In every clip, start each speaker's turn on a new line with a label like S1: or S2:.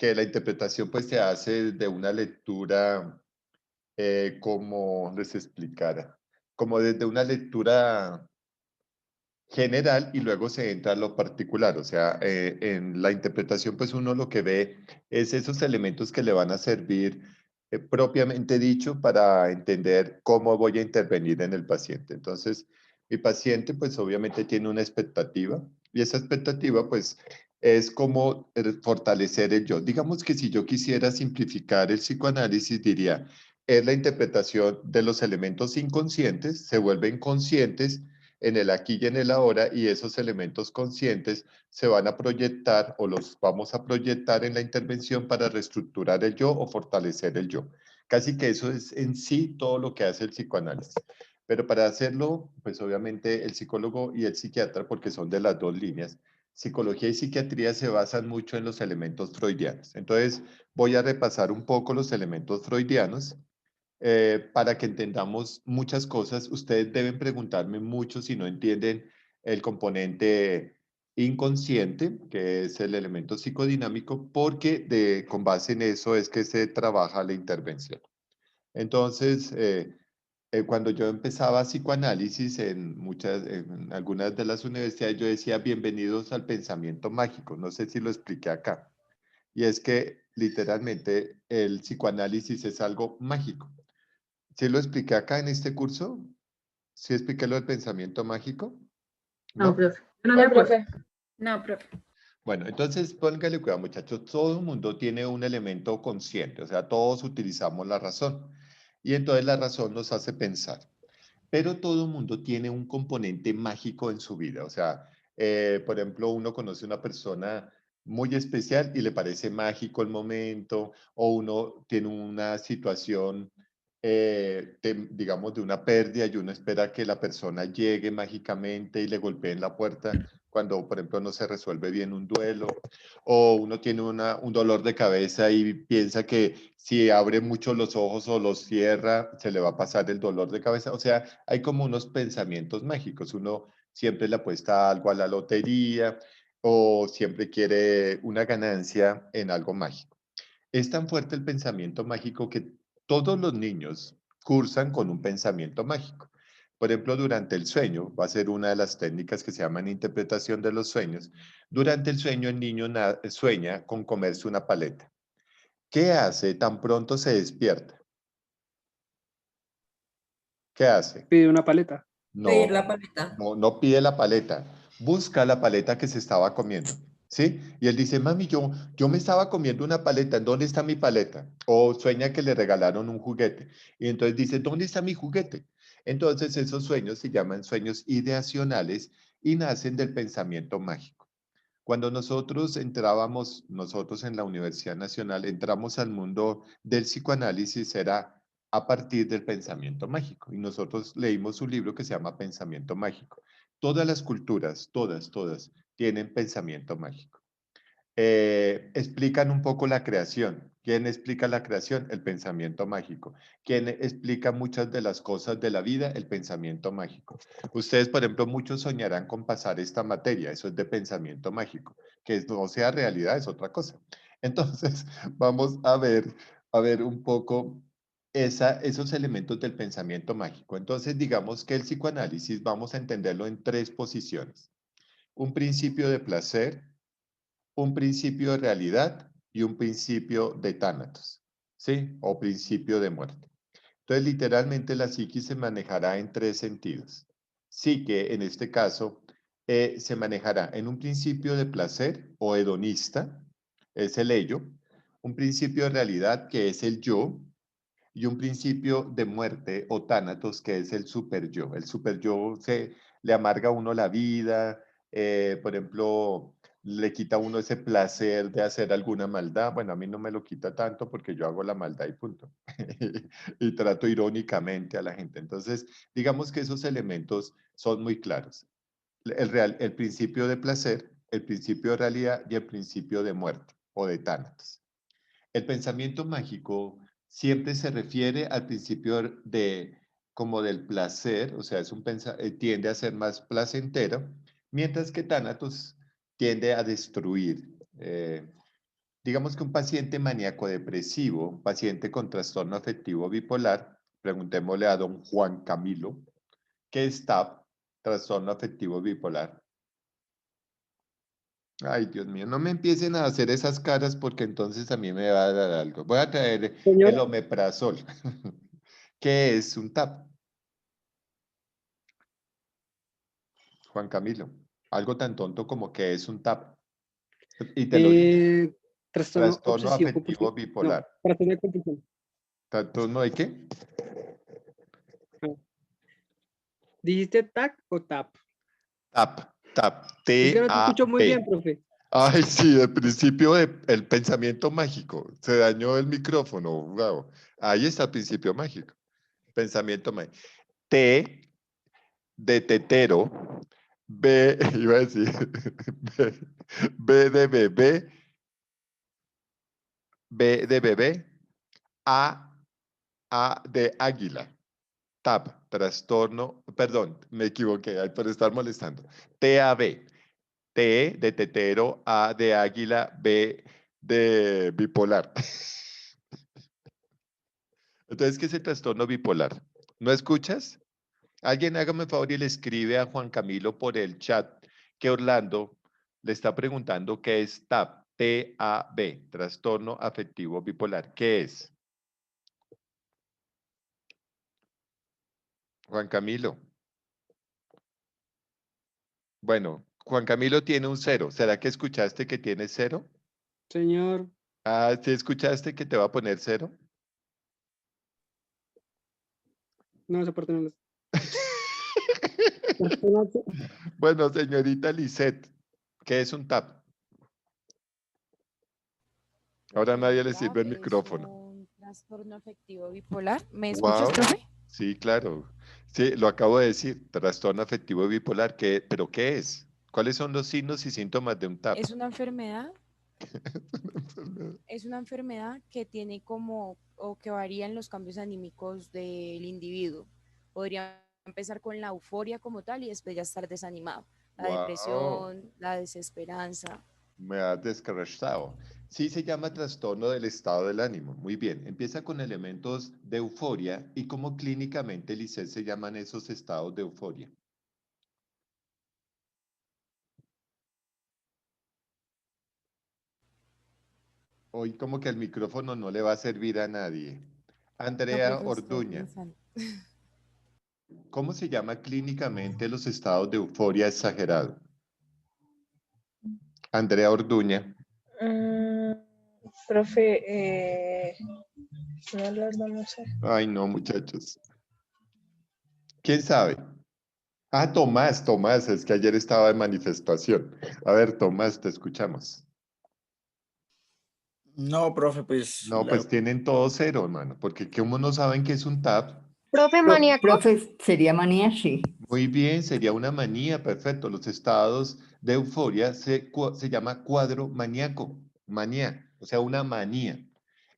S1: que la interpretación pues se hace de una lectura, como les explicara, como desde una lectura general y luego se entra a lo particular. O sea, en la interpretación, pues uno lo que ve es esos elementos que le van a servir propiamente dicho para entender cómo voy a intervenir en el paciente. Entonces, mi paciente, pues obviamente tiene una expectativa y esa expectativa, pues es como fortalecer el yo. Digamos que si yo quisiera simplificar el psicoanálisis, diría, es la interpretación de los elementos inconscientes, se vuelven conscientes en el aquí y en el ahora y esos elementos conscientes se van a proyectar o los vamos a proyectar en la intervención para reestructurar el yo o fortalecer el yo. Casi que eso es en sí todo lo que hace el psicoanálisis. Pero para hacerlo, pues obviamente el psicólogo y el psiquiatra, porque son de las dos líneas, psicología y psiquiatría se basan mucho en los elementos freudianos. Entonces, voy a repasar un poco los elementos freudianos para que entendamos muchas cosas. Ustedes deben preguntarme mucho si no entienden el componente inconsciente, que es el elemento psicodinámico, porque con base en eso es que se trabaja la intervención. Entonces, cuando yo empezaba psicoanálisis en algunas de las universidades, yo decía bienvenidos al pensamiento mágico. No sé si lo expliqué acá. Y es que literalmente el psicoanálisis es algo mágico. ¿Sí lo expliqué acá en este curso? ¿Sí expliqué lo del pensamiento mágico?
S2: No,
S1: ¿No?
S2: profe, yo no me
S3: No,
S2: acuerdo.
S3: profe. No, profe.
S1: Bueno, entonces póngale cuidado, muchachos. Todo el mundo tiene un elemento consciente, o sea, todos utilizamos la razón. Y entonces la razón nos hace pensar. Pero todo el mundo tiene un componente mágico en su vida. O sea, por ejemplo, uno conoce una persona muy especial y le parece mágico el momento, o uno tiene una situación, digamos, de una pérdida y uno espera que la persona llegue mágicamente y le golpeen la puerta cuando, por ejemplo, no se resuelve bien un duelo, o uno tiene un dolor de cabeza y piensa que si abre mucho los ojos o los cierra, se le va a pasar el dolor de cabeza. O sea, hay como unos pensamientos mágicos. Uno siempre le apuesta algo a la lotería o siempre quiere una ganancia en algo mágico. Es tan fuerte el pensamiento mágico que todos los niños cursan con un pensamiento mágico. Por ejemplo, durante el sueño, va a ser una de las técnicas que se llaman interpretación de los sueños. Durante el sueño, el niño sueña con comerse una paleta. ¿Qué hace tan pronto se despierta? ¿Qué hace?
S4: Pide una paleta.
S3: Pedir
S1: No,
S3: la paleta.
S1: no pide la paleta, busca la paleta que se estaba comiendo, ¿sí? Y él dice, mami, yo me estaba comiendo una paleta, ¿en dónde está mi paleta? O sueña que le regalaron un juguete. Y entonces dice, ¿dónde está mi juguete? Entonces esos sueños se llaman sueños ideacionales y nacen del pensamiento mágico. Cuando nosotros en la Universidad Nacional, entramos al mundo del psicoanálisis, era a partir del pensamiento mágico. Y nosotros leímos un libro que se llama Pensamiento Mágico. Todas las culturas, todas, tienen pensamiento mágico. Explican un poco la creación. ¿Quién explica la creación? El pensamiento mágico. ¿Quién explica muchas de las cosas de la vida? El pensamiento mágico. Ustedes, por ejemplo, muchos soñarán con pasar esta materia, eso es de pensamiento mágico. Que no sea realidad es otra cosa. Entonces, vamos a ver un poco esos elementos del pensamiento mágico. Entonces, digamos que el psicoanálisis vamos a entenderlo en tres posiciones. Un principio de placer, un principio de realidad y un principio de tánatos, ¿sí? O principio de muerte. Entonces, literalmente la psiquis se manejará en tres sentidos. Psique, en este caso, se manejará en un principio de placer o hedonista, es el ello, un principio de realidad que es el yo, y un principio de muerte o tánatos que es el superyo. El superyo le amarga a uno la vida, por ejemplo, le quita a uno ese placer de hacer alguna maldad. Bueno, a mí no me lo quita tanto porque yo hago la maldad y punto. Y trato irónicamente a la gente. Entonces, digamos que esos elementos son muy claros. El principio de placer, el principio de realidad y el principio de muerte o de tánatos. El pensamiento mágico siempre se refiere al principio como del placer, o sea, tiende a ser más placentero, mientras que Thanatos tiende a destruir. Digamos que un paciente maníaco depresivo, un paciente con trastorno afectivo bipolar, preguntémosle a don Juan Camilo, ¿qué es TAP? Trastorno afectivo bipolar. Ay, Dios mío, no me empiecen a hacer esas caras porque entonces a mí me va a dar algo. Voy a traer
S2: Señor,
S1: el omeprazol. ¿Qué es un TAP? Juan Camilo, algo tan tonto como que es un TAP. Y te lo dije,
S2: trastorno
S1: trastorno
S2: obsesivo
S1: afectivo
S2: compulsivo. No,
S1: bipolar.
S2: trastorno de compulsión.
S1: ¿Trastorno de qué?
S2: Ah, ¿dijiste TAC o TAP?
S1: TAP, TAP,
S2: Es que no te escucho muy bien,
S1: T-A-P.
S2: profe.
S1: Ay, sí, el principio el pensamiento mágico. Se dañó el micrófono. Wow. Ahí está el principio mágico. Pensamiento mágico. T de tetero. B, iba a decir, B, B de bebé. B de bebé. A, A de águila. TAP, trastorno, perdón, me equivoqué ay, por estar molestando. TAB, T de tetero, A de águila, B de bipolar. Entonces, ¿qué es el trastorno bipolar? ¿No escuchas? Alguien hágame un favor y le escribe a Juan Camilo por el chat que Orlando le está preguntando qué es TAB, T-A-B, trastorno afectivo bipolar. ¿Qué es? Juan Camilo. Bueno, Juan Camilo tiene un cero. ¿Será que escuchaste que tiene cero?
S2: Señor,
S1: Ah, ¿sí escuchaste que te va a poner cero?
S2: no soporto no. Trastorno,
S1: Bueno, señorita Lisette, ¿qué es un TAP? Ahora
S3: El
S1: nadie le
S3: TAP
S1: sirve el
S3: es
S1: micrófono.
S3: un trastorno afectivo bipolar. ¿Me escuchas,
S1: Wow.
S3: profe?
S1: Sí, claro. Sí, lo acabo de decir, trastorno afectivo bipolar. ¿Pero qué es? ¿Cuáles son los signos y síntomas de un TAP?
S3: Es una enfermedad, es una enfermedad que tiene como o que varía en los cambios anímicos del individuo. Podría empezar con la euforia como tal y después ya estar desanimado. La
S1: Wow,
S3: depresión, la desesperanza.
S1: me has descarrastado. Sí, se llama trastorno del estado del ánimo. Muy bien, empieza con elementos de euforia y cómo clínicamente, Lisset, se llaman esos estados de euforia. Hoy como que el micrófono no le va a servir a nadie.
S3: No,
S1: Andrea
S3: profe, estoy
S1: Orduña,
S3: pensando.
S1: ¿cómo se llama clínicamente los estados de euforia exagerado? Andrea Orduña.
S4: Mm, profe, no, la verdad no sé.
S1: Ay, no, muchachos. ¿Quién sabe? Ah, Tomás, es que ayer estaba en manifestación. A ver, Tomás, te escuchamos.
S5: No, profe, pues
S1: No, pues tienen todo cero, hermano, porque ¿cómo no saben qué es un TAP?
S4: Profe maníaco.
S6: Profe, sería manía, sí.
S1: Muy bien, sería una manía, perfecto. Los estados de euforia se llama cuadro maníaco, manía, o sea, una manía.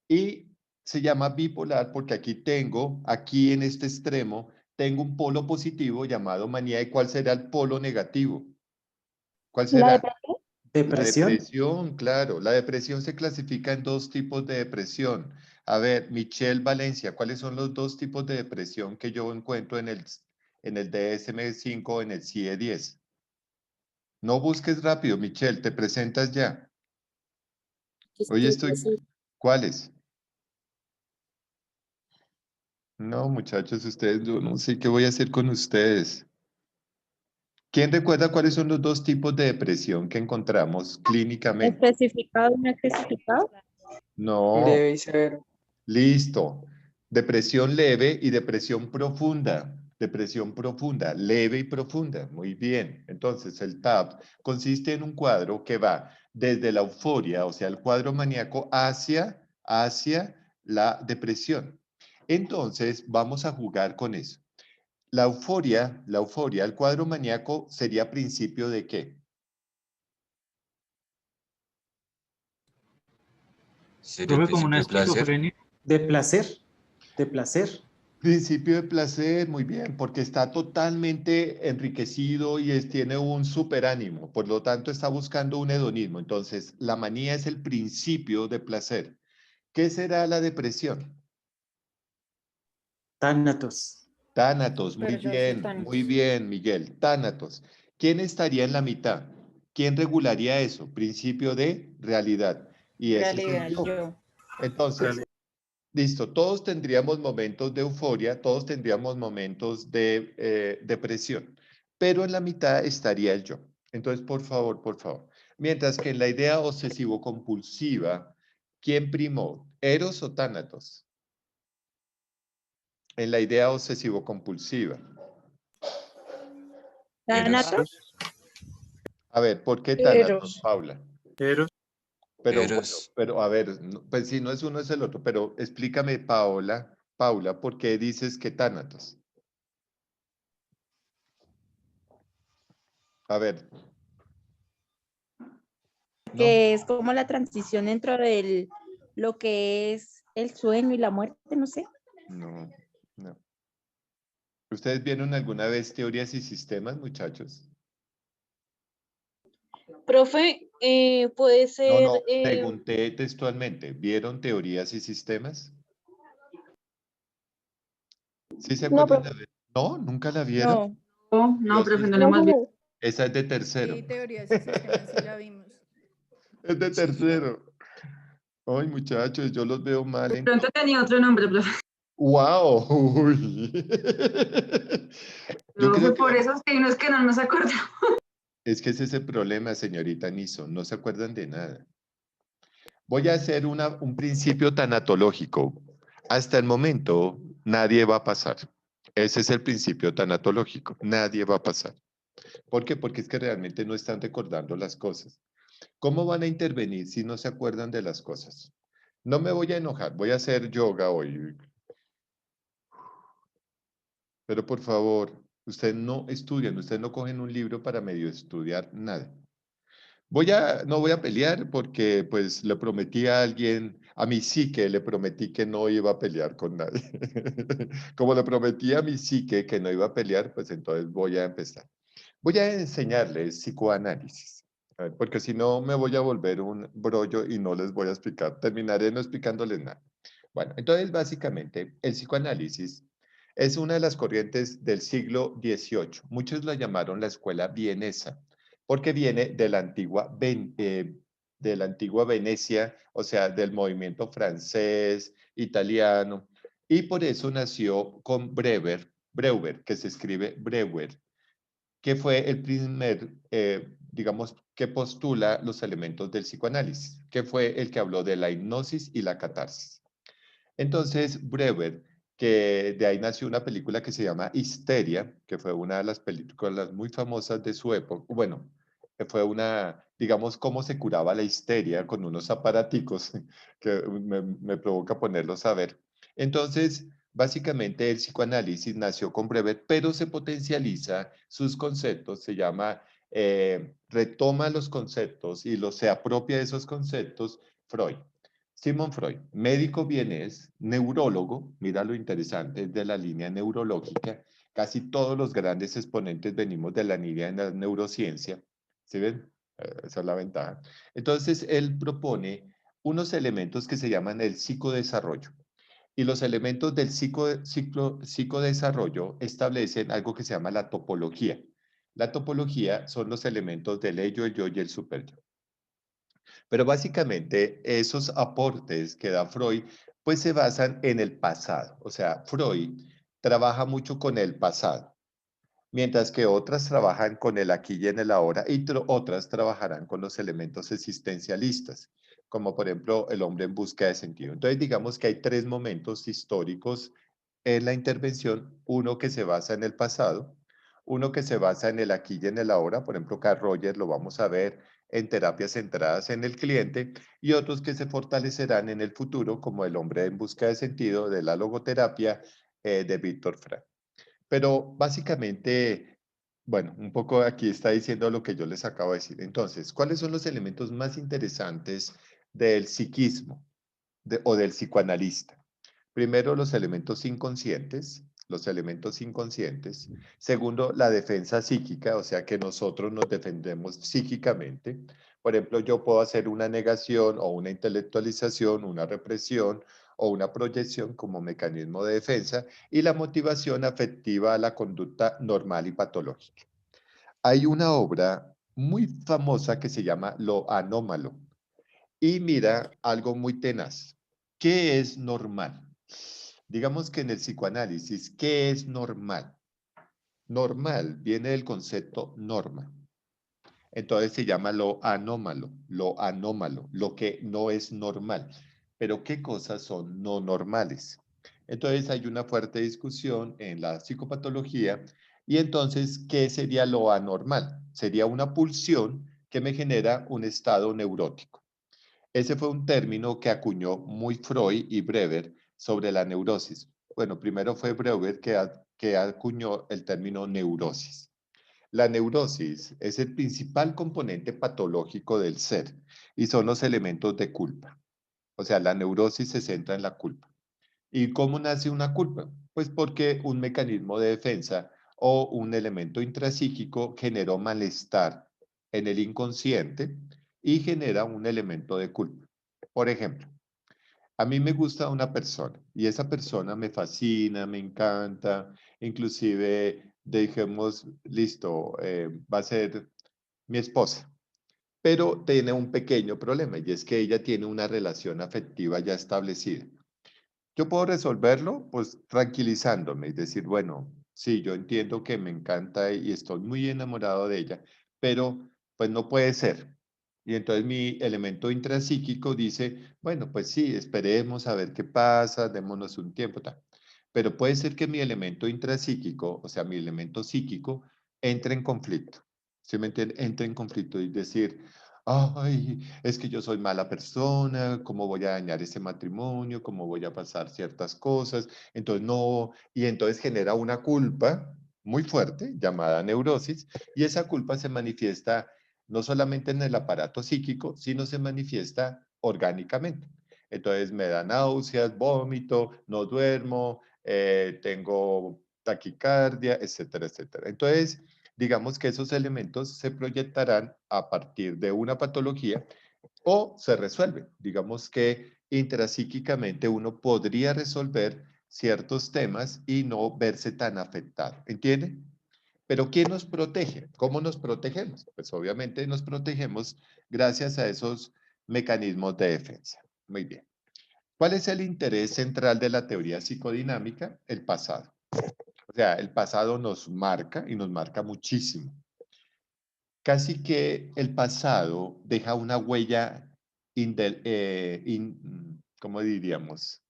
S1: Y se llama bipolar porque aquí en este extremo, tengo un polo positivo llamado manía. ¿Y cuál será el polo negativo? ¿Cuál
S4: La
S1: será?
S4: depresión.
S1: La
S7: Depresión.
S1: depresión, claro. La depresión se clasifica en dos tipos de depresión. A ver, Michelle Valencia, ¿cuáles son los dos tipos de depresión que yo encuentro en el DSM-5 o en el CIE-10? No busques rápido, Michelle, te presentas ya. Hoy estoy. ¿Cuáles? No, muchachos, ustedes, yo no sé qué voy a hacer con ustedes. ¿Quién recuerda cuáles son los dos tipos de depresión que encontramos clínicamente?
S4: Especificado y no especificado.
S1: No.
S2: leve y severo.
S1: Listo. Depresión leve y depresión profunda. Depresión profunda, leve y profunda. Muy bien. Entonces, el TAP consiste en un cuadro que va desde la euforia, o sea, el cuadro maníaco, hacia la depresión. Entonces, vamos a jugar con eso. El cuadro maníaco sería principio de qué?
S8: ¿Sería el
S7: Profe, como una
S8: principio de placer?
S7: esquizofrenia.
S8: De placer, de placer.
S1: Principio de placer, muy bien, porque está totalmente enriquecido y tiene un superánimo, por lo tanto está buscando un hedonismo. Entonces, la manía es el principio de placer. ¿Qué será la depresión?
S5: Tánatos.
S1: Tánatos,
S4: Perderse
S1: muy
S4: Thanatos.
S1: bien, Miguel, tánatos. ¿Quién estaría en la mitad? ¿Quién regularía eso? Principio de realidad. Y ese es el
S4: Realidad,
S1: yo.
S4: yo.
S1: Entonces, listo, todos tendríamos momentos de euforia, todos tendríamos momentos de depresión, pero en la mitad estaría el yo. Entonces, por favor, por favor. Mientras que en la idea obsesivo-compulsiva, ¿quién primó? ¿Eros o tánatos? En la idea obsesivo-compulsiva.
S4: Thanatos.
S1: A ver, ¿por qué tánatos,
S4: Eros.
S1: Paula?
S5: Eros.
S1: Pero bueno,
S7: Eros.
S1: pero a ver, pues si no es uno es el otro, pero explícame, Paula, ¿por qué dices que tánatos? A ver, ¿no?
S8: Que es como la transición dentro de lo que es el sueño y la muerte, no sé.
S1: No, no. ¿Ustedes vieron alguna vez teorías y sistemas, muchachos?
S4: Profe, puede
S1: No,
S4: ser.
S1: no, pregunté textualmente, ¿vieron teorías y sistemas? ¿Sí se
S4: No,
S1: acuerdan de
S4: profe.
S1: ver? No, ¿nunca la vieron?
S8: No.
S6: No,
S1: Dios
S6: profe,
S1: mío,
S6: no le hemos visto.
S1: esa es de tercero.
S9: Sí, teorías y sistemas, sí la vimos.
S1: Es de tercero. Ay, muchachos, yo los veo mal
S6: De
S1: en...
S6: pronto tenía otro nombre, profe.
S1: ¡Wow! Uy. Yo
S6: Profe,
S1: creo que
S6: por eso es que hay unos que no nos acordamos.
S1: es que ese es el problema, señorita Niso, no se acuerdan de nada. Voy a hacer un principio tanatológico. Hasta el momento, nadie va a pasar. Ese es el principio tanatológico. Nadie va a pasar. ¿Por qué? Porque es que realmente no están recordando las cosas. ¿Cómo van a intervenir si no se acuerdan de las cosas? No me voy a enojar, voy a hacer yoga hoy. Pero por favor, ustedes no estudian, ustedes no cogen un libro para medio estudiar nada. No voy a pelear porque pues le prometí a alguien, a mi psique le prometí que no iba a pelear con nadie. Como le prometí a mi psique que no iba a pelear, pues entonces voy a empezar. Voy a enseñarles psicoanálisis, a ver, porque si no me voy a volver un brollo y no les voy a explicar, terminaré no explicándoles nada. Bueno, entonces básicamente el psicoanálisis es una de las corrientes del siglo XVIII. Muchos la llamaron la escuela vienesa porque viene de la antigua Venecia, o sea, del movimiento francés, italiano, y por eso nació con Breuer, que se escribe Breuer, que fue el primer, digamos, que postula los elementos del psicoanálisis, que fue el que habló de la hipnosis y la catarsis. Entonces, Breuer, que de ahí nació una película que se llama Histeria, que fue una de las películas muy famosas de su época. Bueno, que fue una, digamos, cómo se curaba la histeria con unos aparaticos que me provoca ponerlos a ver. Entonces, básicamente el psicoanálisis nació con Breuer, pero se potencializa sus conceptos, se llama, retoma los conceptos y se apropia de esos conceptos Freud. Sigmund Freud, médico vienés, neurólogo, mira lo interesante, es de la línea neurológica. Casi todos los grandes exponentes venimos de la línea de la neurociencia. ¿Sí ven? Esa es la ventaja. Entonces, él propone unos elementos que se llaman el psicodesarrollo. Y los elementos del psicodesarrollo establecen algo que se llama la topología. La topología son los elementos del ello, el yo y el superyo. Pero básicamente esos aportes que da Freud, pues se basan en el pasado. O sea, Freud trabaja mucho con el pasado, mientras que otras trabajan con el aquí y en el ahora y otras trabajarán con los elementos existencialistas, como por ejemplo el hombre en busca de sentido. Entonces digamos que hay tres momentos históricos en la intervención, uno que se basa en el pasado, uno que se basa en el aquí y en el ahora, por ejemplo, Carl Rogers lo vamos a ver en terapias centradas en el cliente, y otros que se fortalecerán en el futuro, como el hombre en busca de sentido de la logoterapia de Víctor Frank. Pero básicamente, bueno, un poco aquí está diciendo lo que yo les acabo de decir. Entonces, ¿cuáles son los elementos más interesantes del psiquismo o del psicoanalista? Primero, los elementos inconscientes. Segundo, la defensa psíquica, o sea que nosotros nos defendemos psíquicamente. Por ejemplo, yo puedo hacer una negación o una intelectualización, una represión o una proyección como mecanismo de defensa, y la motivación afectiva a la conducta normal y patológica. Hay una obra muy famosa que se llama Lo Anómalo. Y mira algo muy tenaz. ¿Qué es normal? Digamos que en el psicoanálisis, ¿qué es normal? Normal viene del concepto norma. Entonces se llama lo anómalo, lo que no es normal. Pero ¿qué cosas son no normales? Entonces hay una fuerte discusión en la psicopatología y entonces, ¿qué sería lo anormal? Sería una pulsión que me genera un estado neurótico. Ese fue un término que acuñó muy Freud y Brewer sobre la neurosis. Bueno, primero fue Brewer que acuñó el término neurosis. La neurosis es el principal componente patológico del ser y son los elementos de culpa. O sea, la neurosis se centra en la culpa. ¿Y cómo nace una culpa? Pues porque un mecanismo de defensa o un elemento intrapsíquico generó malestar en el inconsciente y genera un elemento de culpa. Por ejemplo, a mí me gusta una persona y esa persona me fascina, me encanta, inclusive dejemos, listo, va a ser mi esposa, pero tiene un pequeño problema y es que ella tiene una relación afectiva ya establecida. Yo puedo resolverlo, pues tranquilizándome y decir, bueno, sí, yo entiendo que me encanta y estoy muy enamorado de ella, pero pues no puede ser. Y entonces mi elemento intrapsíquico dice, bueno, pues sí, esperemos a ver qué pasa, démonos un tiempo, tal. Pero puede ser que mi elemento intrapsíquico, o sea, mi elemento psíquico, entre en conflicto. ¿Sí me entiende? Entre en conflicto y decir, ay, es que yo soy mala persona, ¿cómo voy a dañar ese matrimonio? ¿Cómo voy a pasar ciertas cosas? Entonces no, y entonces genera una culpa muy fuerte llamada neurosis y esa culpa se manifiesta no solamente en el aparato psíquico, sino se manifiesta orgánicamente. Entonces me da náuseas, vómito, no duermo, tengo taquicardia, etcétera, etcétera. Entonces, digamos que esos elementos se proyectarán a partir de una patología o se resuelven. Digamos que intrapsíquicamente uno podría resolver ciertos temas y no verse tan afectado. ¿Entiende? Pero ¿quién nos protege? ¿Cómo nos protegemos? Pues obviamente nos protegemos gracias a esos mecanismos de defensa. Muy bien. ¿Cuál es el interés central de la teoría psicodinámica? El pasado. O sea, el pasado nos marca y nos marca muchísimo. Casi que el pasado deja una huella, ¿cómo diríamos?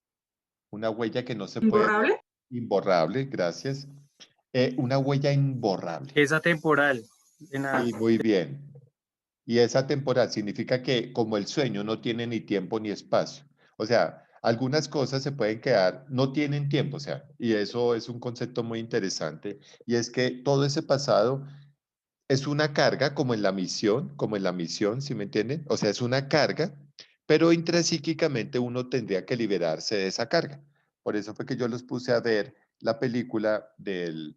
S1: Una huella que no se puede,
S6: ¿Imborrable?
S1: imborrable, gracias. Una huella imborrable.
S5: Es atemporal.
S1: Sí, muy bien. Y esa temporal significa que como el sueño no tiene ni tiempo ni espacio. O sea, algunas cosas se pueden quedar, no tienen tiempo, o sea, y eso es un concepto muy interesante, y es que todo ese pasado es una carga como en la misión, ¿sí me entienden? O sea, es una carga, pero intrapsíquicamente uno tendría que liberarse de esa carga. Por eso fue que yo los puse a ver la película de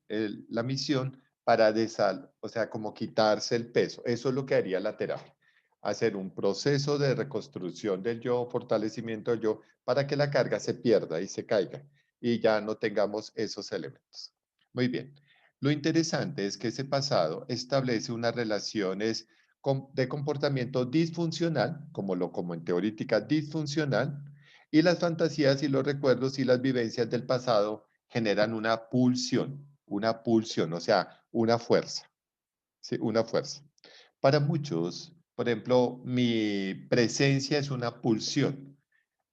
S1: la misión para o sea, como quitarse el peso. Eso es lo que haría la terapia. Hacer un proceso de reconstrucción del yo, fortalecimiento del yo, para que la carga se pierda y se caiga y ya no tengamos esos elementos. Muy bien. Lo interesante es que ese pasado establece unas relaciones de comportamiento disfuncional, como en teorítica disfuncional, y las fantasías y los recuerdos y las vivencias del pasado generan una pulsión, o sea, una fuerza, ¿sí? Una fuerza. Para muchos, por ejemplo, mi presencia es una pulsión.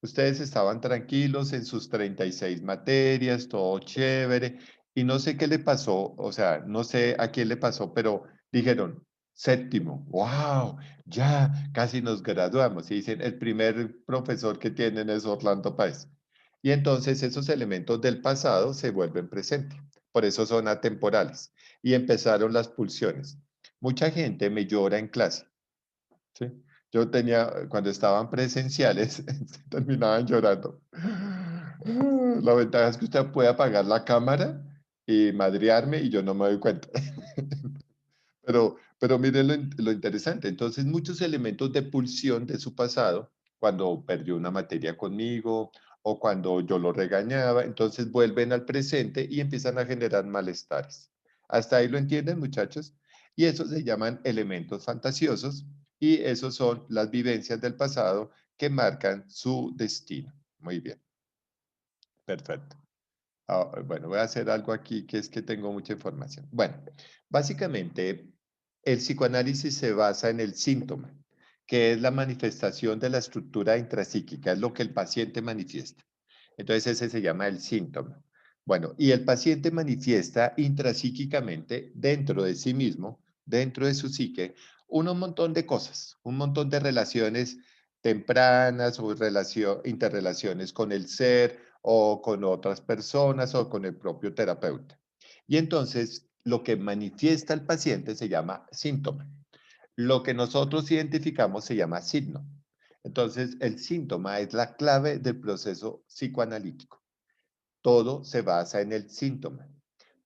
S1: Ustedes estaban tranquilos en sus 36 materias, todo chévere, y no sé qué le pasó, o sea, no sé a quién le pasó, pero dijeron, séptimo, wow, ya casi nos graduamos. Y dicen, el primer profesor que tienen es Orlando Páez. Y entonces esos elementos del pasado se vuelven presentes, por eso son atemporales. Y empezaron las pulsiones. Mucha gente me llora en clase. ¿Sí? Yo tenía, cuando estaban presenciales, terminaban llorando. La ventaja es que usted puede apagar la cámara y madrearme y yo no me doy cuenta. Pero miren lo interesante. Entonces, muchos elementos de pulsión de su pasado, cuando perdió una materia conmigo o cuando yo lo regañaba, entonces vuelven al presente y empiezan a generar malestares. ¿Hasta ahí lo entienden, muchachos? Y esos se llaman elementos fantasiosos y esos son las vivencias del pasado que marcan su destino. Muy bien. Perfecto. Bueno, voy a hacer algo aquí que es que tengo mucha información. Bueno, básicamente el psicoanálisis se basa en el síntoma, que es la manifestación de la estructura intrapsíquica, es lo que el paciente manifiesta. Entonces ese se llama el síntoma. Bueno, y el paciente manifiesta intrapsíquicamente dentro de sí mismo, dentro de su psique, un montón de cosas, un montón de relaciones tempranas o interrelaciones con el ser o con otras personas o con el propio terapeuta. Y entonces lo que manifiesta el paciente se llama síntoma. Lo que nosotros identificamos se llama signo. Entonces, el síntoma es la clave del proceso psicoanalítico. Todo se basa en el síntoma.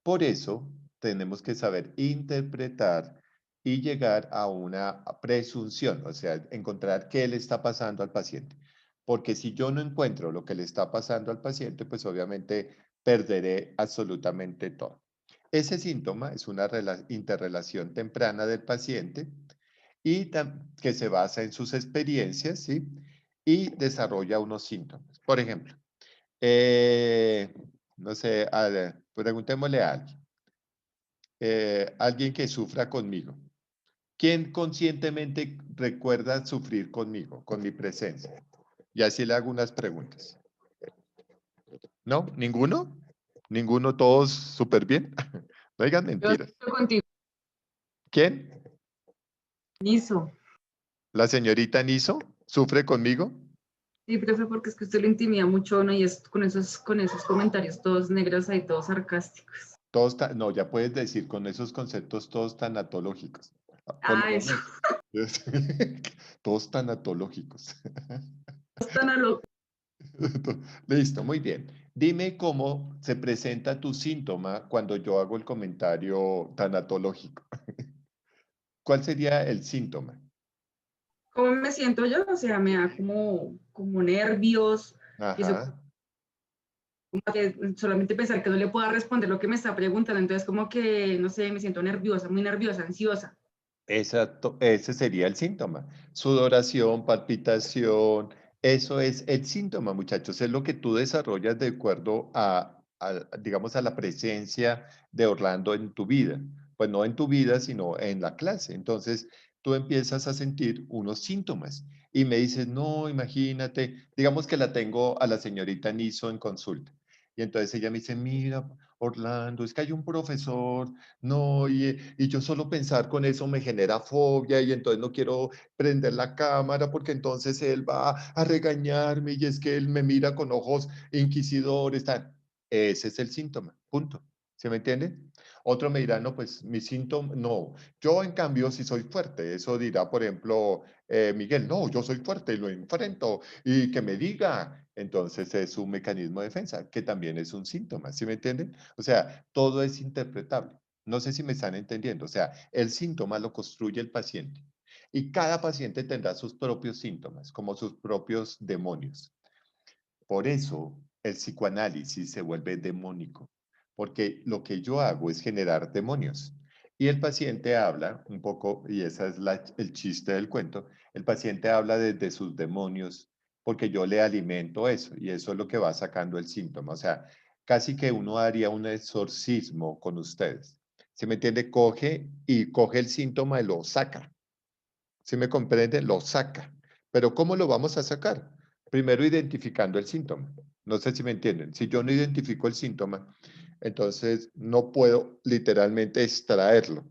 S1: Por eso, tenemos que saber interpretar y llegar a una presunción, o sea, encontrar qué le está pasando al paciente. Porque si yo no encuentro lo que le está pasando al paciente, pues obviamente perderé absolutamente todo. Ese síntoma es una interrelación temprana del paciente y que se basa en sus experiencias, ¿sí? Y desarrolla unos síntomas. Por ejemplo, eh, no sé, preguntémosle a alguien, alguien que sufra conmigo. ¿Quién conscientemente recuerda sufrir conmigo, con mi presencia? Y así le hago unas preguntas. ¿No? ¿Ninguno? ¿Ninguno? ¿Todos súper bien? No digan
S6: Yo
S1: mentiras.
S6: estoy contigo,
S1: ¿Quién?
S6: Niso.
S1: ¿La señorita Niso? ¿Sufre conmigo?
S6: Sí, profe, porque es que usted lo intimida mucho, ¿no? Y es con esos comentarios todos negros ahí, todos sarcásticos.
S1: Todos, no, ya puedes decir con esos conceptos todos tanatológicos. Por lo
S6: Ah, eso.
S1: menos. Todos tanatológicos.
S6: Están a lo...
S1: Listo, muy bien. Dime cómo se presenta tu síntoma cuando yo hago el comentario tanatológico. ¿Cuál sería el síntoma?
S6: ¿Cómo me siento yo? O sea, me da como nervios, y eso,
S1: Ajá.
S6: como que solamente pensar que no le pueda responder lo que me está preguntando, entonces como que, no sé, me siento nerviosa, muy nerviosa, ansiosa.
S1: Exacto, ese sería el síntoma. Sudoración, palpitación, eso es el síntoma, muchachos. Es lo que tú desarrollas de acuerdo digamos, a la presencia de Orlando en tu vida. Pues no en tu vida, sino en la clase. Entonces, tú empiezas a sentir unos síntomas y me dices, no, imagínate, digamos que la tengo a la señorita Niso en consulta. Y entonces ella me dice, mira, Orlando, es que hay un profesor. No, y yo solo pensar con eso me genera fobia y entonces no quiero prender la cámara porque entonces él va a regañarme y es que él me mira con ojos inquisidores. Ese es el síntoma, punto. ¿Se me entiende? Otro me dirá, no, pues mi síntoma, no. Yo en cambio sí soy fuerte. Eso dirá, por ejemplo, Miguel, no, yo soy fuerte y lo enfrento y que me diga. Entonces es un mecanismo de defensa, que también es un síntoma. ¿Sí me entienden? O sea, todo es interpretable. No sé si me están entendiendo. O sea, el síntoma lo construye el paciente y cada paciente tendrá sus propios síntomas, como sus propios demonios. Por eso el psicoanálisis se vuelve demónico, porque lo que yo hago es generar demonios. Y el paciente habla un poco, y ese es el chiste del cuento, el paciente habla desde sus demonios, porque yo le alimento eso, y eso es lo que va sacando el síntoma. O sea, casi que uno haría un exorcismo con ustedes. ¿Sí me entiende? Coge el síntoma y lo saca. ¿Sí me comprende? Lo saca. Pero ¿cómo lo vamos a sacar? Primero identificando el síntoma. No sé si me entienden. Si yo no identifico el síntoma, entonces no puedo literalmente extraerlo.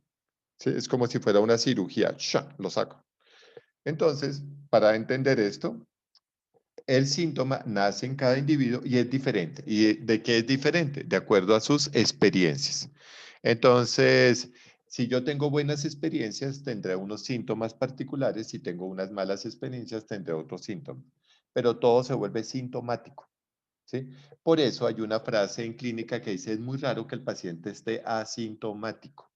S1: ¿Sí? Es como si fuera una cirugía. ¡Sha! Lo saco. Entonces, para entender esto, el síntoma nace en cada individuo y es diferente. ¿Y de qué es diferente? De acuerdo a sus experiencias. Entonces, si yo tengo buenas experiencias, tendré unos síntomas particulares. Si tengo unas malas experiencias, tendré otros síntomas. Pero todo se vuelve sintomático. ¿sí? Por eso hay una frase en clínica que dice, es muy raro que el paciente esté asintomático.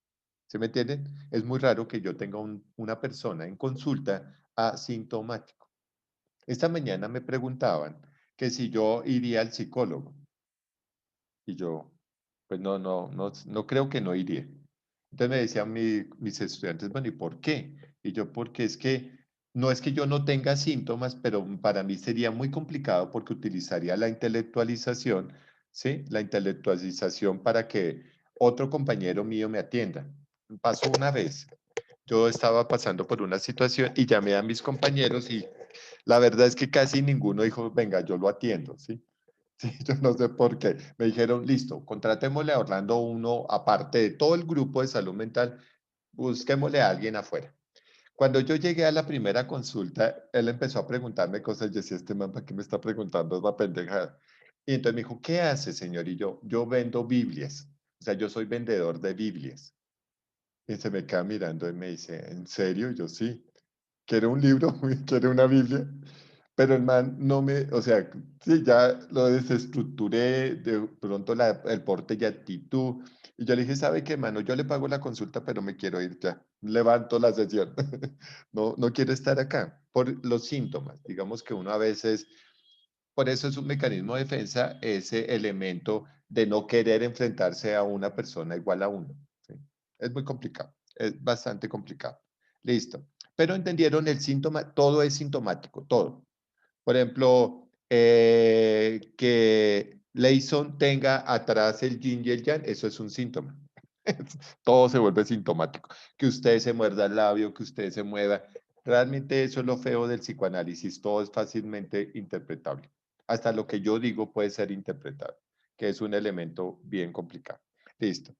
S1: ¿Sí me entienden? Es muy raro que yo tenga una persona en consulta asintomático. Esta mañana me preguntaban que si yo iría al psicólogo. Y yo, pues no creo que no iría. Entonces me decían mis estudiantes, bueno, ¿y por qué? Y yo, porque es que no es que yo no tenga síntomas, pero para mí sería muy complicado porque utilizaría la intelectualización, ¿sí? La intelectualización para que otro compañero mío me atienda. Pasó una vez, yo estaba pasando por una situación y llamé a mis compañeros y la verdad es que casi ninguno dijo, venga, yo lo atiendo, ¿sí? Sí, yo no sé por qué. Me dijeron, listo, contratémosle a Orlando uno aparte de todo el grupo de salud mental, busquémosle a alguien afuera. Cuando yo llegué a la primera consulta, él empezó a preguntarme cosas. Yo decía, este man, ¿para qué me está preguntando esa pendejada? Y entonces me dijo, ¿qué hace, señor? Y yo vendo Biblias. O sea, yo soy vendedor de Biblias. Y se me queda mirando y me dice, ¿en serio? Y yo, sí. ¿Quiere un libro? ¿Quiere una Biblia? Pero el man no me, o sea, sí, ya lo desestructuré, de pronto el porte y actitud. Y yo le dije, ¿sabe qué, mano? Yo le pago la consulta, pero me quiero ir ya. Levanto la sesión. No quiero estar acá por los síntomas. Digamos que uno a veces, por eso es un mecanismo de defensa, ese elemento de no querer enfrentarse a una persona igual a uno. ¿Sí? Es muy complicado, es bastante complicado. Listo. Pero entendieron el síntoma, todo es sintomático, todo. Por ejemplo, que Leison tenga atrás el yin y el yang, eso es un síntoma. Todo se vuelve sintomático. Que usted se muerda el labio, que usted se mueva. Realmente eso es lo feo del psicoanálisis. Todo es fácilmente interpretable. Hasta lo que yo digo puede ser interpretable, que es un elemento bien complicado. Listo.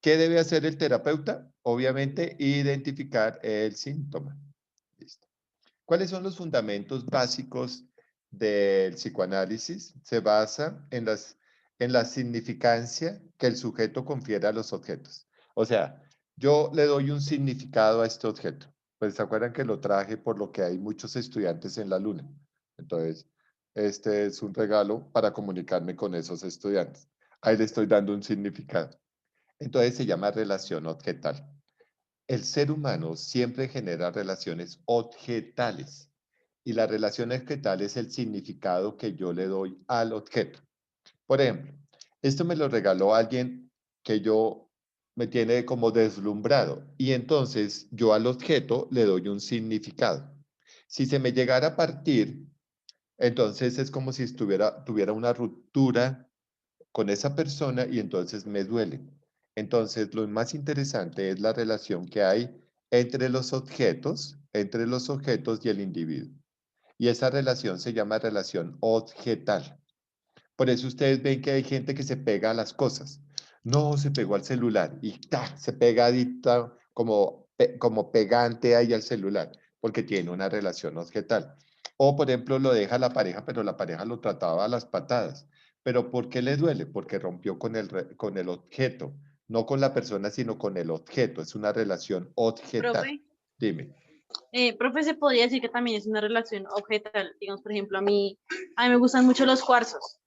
S1: ¿Qué debe hacer el terapeuta? Obviamente, identificar el síntoma. Listo. ¿Cuáles son los fundamentos básicos del psicoanálisis? Se basa en la significancia que el sujeto confiere a los objetos. O sea, yo le doy un significado a este objeto. Pues se acuerdan que lo traje por lo que hay muchos estudiantes en la luna. Entonces, este es un regalo para comunicarme con esos estudiantes. Ahí le estoy dando un significado. Entonces se llama relación objetal. El ser humano siempre genera relaciones objetales y la relación objetal es el significado que yo le doy al objeto. Por ejemplo, esto me lo regaló alguien que yo me tiene como deslumbrado y entonces yo al objeto le doy un significado. Si se me llegara a partir, entonces es como si tuviera una ruptura con esa persona y entonces me duele. Entonces, lo más interesante es la relación que hay entre los objetos y el individuo. Y esa relación se llama relación objetal. Por eso ustedes ven que hay gente que se pega a las cosas. No, se pegó al celular y ¡ta! Se pega adicta como pegante ahí al celular, porque tiene una relación objetal. O, por ejemplo, lo deja la pareja, pero la pareja lo trataba a las patadas. ¿Pero por qué le duele? Porque rompió con el objeto, no con la persona, sino con el objeto. Es una relación objetal.
S5: Profe,
S1: Dime.
S5: profe, se podría decir que también es una relación objetal. Digamos, por ejemplo, a mí me gustan mucho los cuarzos,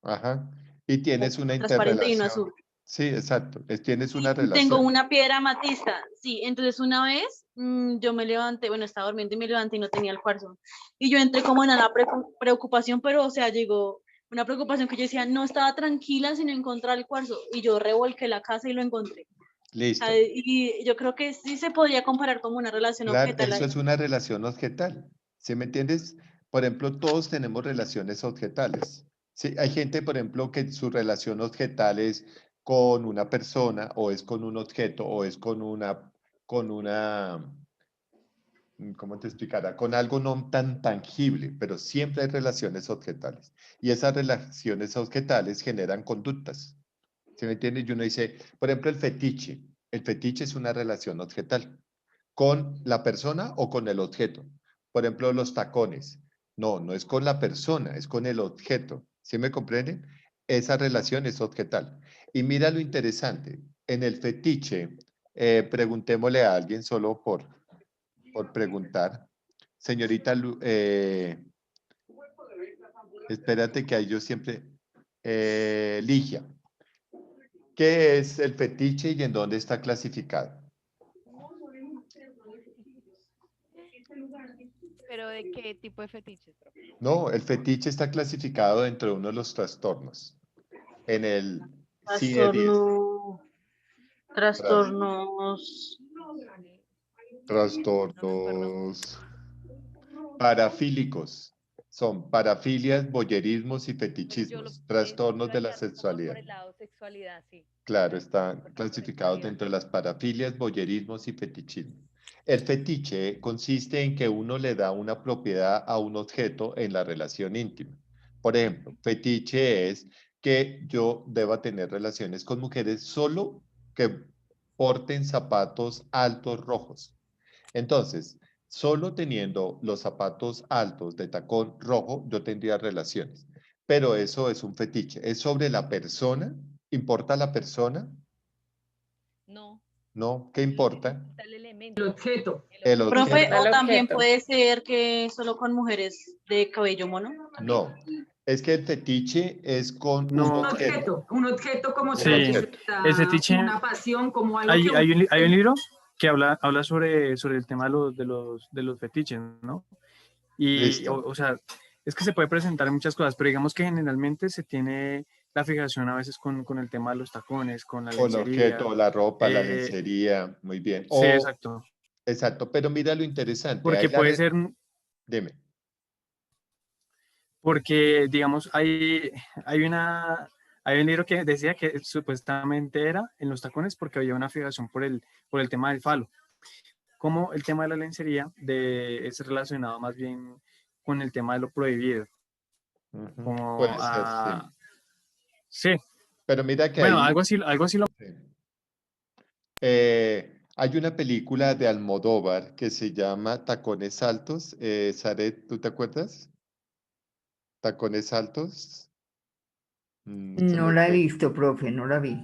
S1: Ajá. Y tienes una
S5: transparente y uno
S1: interrelación.
S5: azul.
S1: Sí, exacto. Tienes una
S5: Y tengo
S1: relación.
S5: una piedra amatista, sí. Entonces una vez yo me levanté, bueno, estaba durmiendo y me levanté y no tenía el cuarzo. Y yo entré como en la preocupación, pero o sea, llegó una preocupación que yo decía, no estaba tranquila sin encontrar el cuarzo. Y yo revolqué la casa y lo encontré.
S1: Listo.
S5: Y yo creo que sí se podría comparar como una relación
S1: Claro,
S5: objetal
S1: eso
S5: ahí.
S1: es una relación objetal. ¿Sí me entiendes? Por ejemplo, todos tenemos relaciones objetales. Sí, hay gente, por ejemplo, que su relación objetal es con una persona, o es con un objeto, o es con una, ¿cómo te explicará? Con algo no tan tangible, pero siempre hay relaciones objetales. Y esas relaciones objetales generan conductas. ¿Sí me entiendes? Y uno dice, por ejemplo, el fetiche. El fetiche es una relación objetal con la persona o con el objeto. Por ejemplo, los tacones. No es con la persona, es con el objeto. ¿Sí me comprenden? Esa relación es objetal. Y mira lo interesante. En el fetiche, preguntémosle a alguien solo por preguntar. Señorita, espérate que ahí yo siempre, Ligia, ¿qué es el fetiche y en dónde está clasificado?
S9: ¿Pero de qué tipo de fetiches, profe?
S1: No, el fetiche está clasificado dentro de uno de los trastornos. En el CIE 10.
S5: Trastornos.
S1: Trastornos parafílicos. Son parafilias, voyerismos y
S9: Pues yo
S1: fetichismos.
S9: lo
S1: Trastornos de la
S9: iba a llevar como
S1: sexualidad.
S9: por el lado sexualidad, sí.
S1: Claro, están
S9: Por
S1: clasificados
S9: sexualidad.
S1: dentro de las parafilias, voyerismos y fetichismo. El fetiche consiste en que uno le da una propiedad a un objeto en la relación íntima. Por ejemplo, fetiche es que yo deba tener relaciones con mujeres solo que porten zapatos altos rojos. Entonces, solo teniendo los zapatos altos de tacón rojo, yo tendría relaciones. Pero eso es un fetiche. Es sobre la persona. ¿Importa la persona?
S9: No,
S1: No. ¿Qué importa?
S9: está el
S6: El
S9: elemento.
S6: objeto.
S1: El
S5: Profe,
S1: objeto.
S5: o también
S8: objeto.
S5: puede ser que solo con mujeres de cabello mono.
S1: No. Es que el fetiche es con un
S7: No,
S1: objeto.
S6: Un objeto como
S7: sí,
S6: tal, que se
S7: el
S6: da
S7: fetiche,
S6: una pasión, como algo
S7: hay,
S6: que
S7: hay un libro que habla sobre el tema de los fetiches, ¿no? Y,
S1: Listo.
S7: o sea, es que se puede presentar en muchas cosas, pero digamos que generalmente se tiene la fijación a veces con el tema de los tacones, con la
S1: Con
S7: lencería.
S1: objeto, la ropa, la
S7: eh,
S1: lencería. Muy bien.
S7: sí,
S1: O,
S7: exacto.
S1: exacto. Pero mira lo interesante.
S7: Porque puede ser,
S1: Dime.
S7: porque digamos, hay una, hay un libro que decía que supuestamente era en los tacones porque había una fijación por el tema del falo. Como el tema de la lencería es relacionado más bien con el tema de lo prohibido.
S1: Ujú.
S7: Como
S1: Puede ser, sí.
S7: sí,
S1: Pero mira que
S7: bueno,
S1: ahí
S7: algo así lo...
S1: sí. Hay una película de Almodóvar que se llama Tacones Altos. Zaret, ¿tú te acuerdas? Tacones Altos. Se
S10: No
S1: me
S10: la he
S1: fue.
S10: visto, profe, no la vi.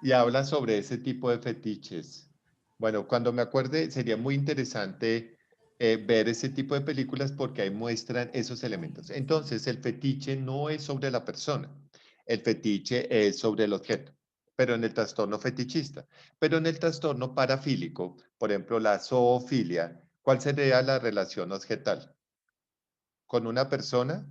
S1: Y habla sobre ese tipo de fetiches. Bueno, cuando me acuerde, sería muy interesante ver ese tipo de películas porque ahí muestran esos elementos. Entonces, el fetiche no es sobre la persona, el fetiche es sobre el objeto, pero en el trastorno fetichista. Pero en el trastorno parafílico, por ejemplo, la zoofilia, ¿cuál sería la relación objetal? ¿Con una persona?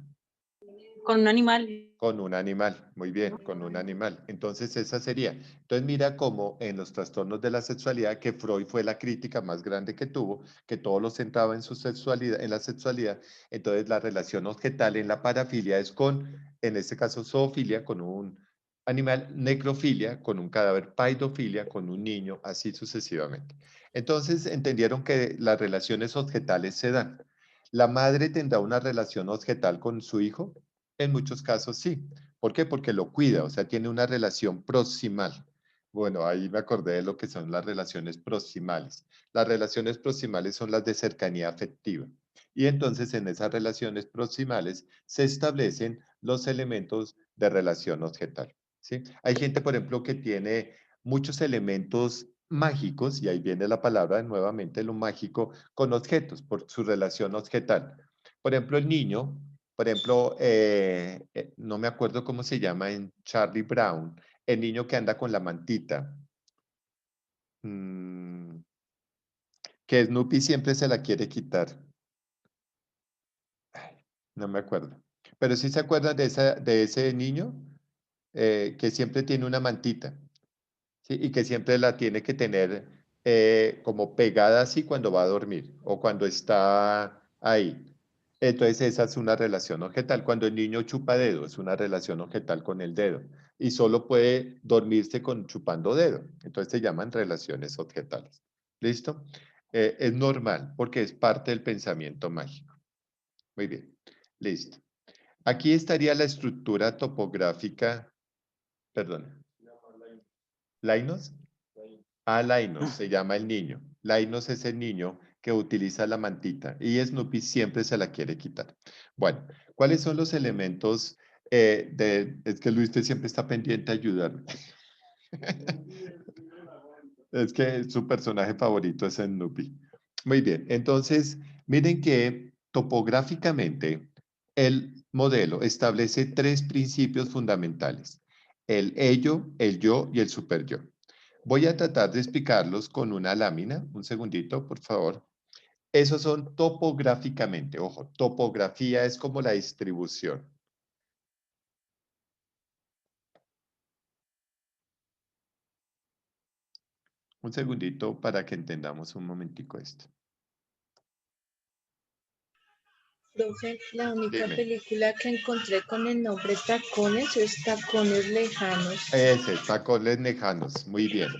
S5: Con un animal.
S1: Con un animal, muy bien, con un animal. Entonces esa sería. Entonces mira cómo en los trastornos de la sexualidad, que Freud fue la crítica más grande que tuvo, que todo lo centraba en su sexualidad, en la sexualidad. Entonces la relación objetal en la parafilia es con, en este caso, zoofilia, con un animal, necrofilia, con un cadáver, paidofilia, con un niño, así sucesivamente. Entonces entendieron que las relaciones objetales se dan. ¿La madre tendrá una relación objetal con su hijo? En muchos casos sí. ¿Por qué? Porque lo cuida, o sea, tiene una relación proximal. Bueno, ahí me acordé de lo que son las relaciones proximales. Las relaciones proximales son las de cercanía afectiva. Y entonces en esas relaciones proximales se establecen los elementos de relación objetal. ¿Sí? Hay gente, por ejemplo, que tiene muchos elementos mágicos, y ahí viene la palabra nuevamente, lo mágico, con objetos, por su relación objetal. Por ejemplo, el niño, por ejemplo, no me acuerdo cómo se llama en Charlie Brown, el niño que anda con la mantita. Que Snoopy siempre se la quiere quitar. Ay, no me acuerdo. Pero sí se acuerdan de ese niño que siempre tiene una mantita, ¿sí? Y que siempre la tiene que tener como pegada así cuando va a dormir o cuando está ahí. Entonces esa es una relación objetal. Cuando el niño chupa dedo, es una relación objetal con el dedo. Y solo puede dormirse con chupando dedo. Entonces se llaman relaciones objetales. ¿Listo? Es normal porque es parte del pensamiento mágico. Muy bien. Listo. Aquí estaría la estructura topográfica. Perdón. ¿Lainos? Ah, Lainos, se llama el niño. Lainos es el niño que utiliza la mantita y Snoopy siempre se la quiere quitar. Bueno, ¿cuáles son los elementos Es que Luis usted siempre está pendiente a ayudarme. Es que su personaje favorito es Snoopy. Muy bien, entonces, miren que topográficamente el modelo establece 3 principios fundamentales: el ello, el yo y el superyo. Voy a tratar de explicarlos con una lámina. Un segundito, por favor. Esos son topográficamente. Ojo, topografía es como la distribución. Un segundito para que entendamos un momentico esto.
S8: Profe, la única
S1: Dime.
S8: película que encontré con el nombre Tacones es Tacones Lejanos.
S1: Ese, tacones lejanos. Muy bien.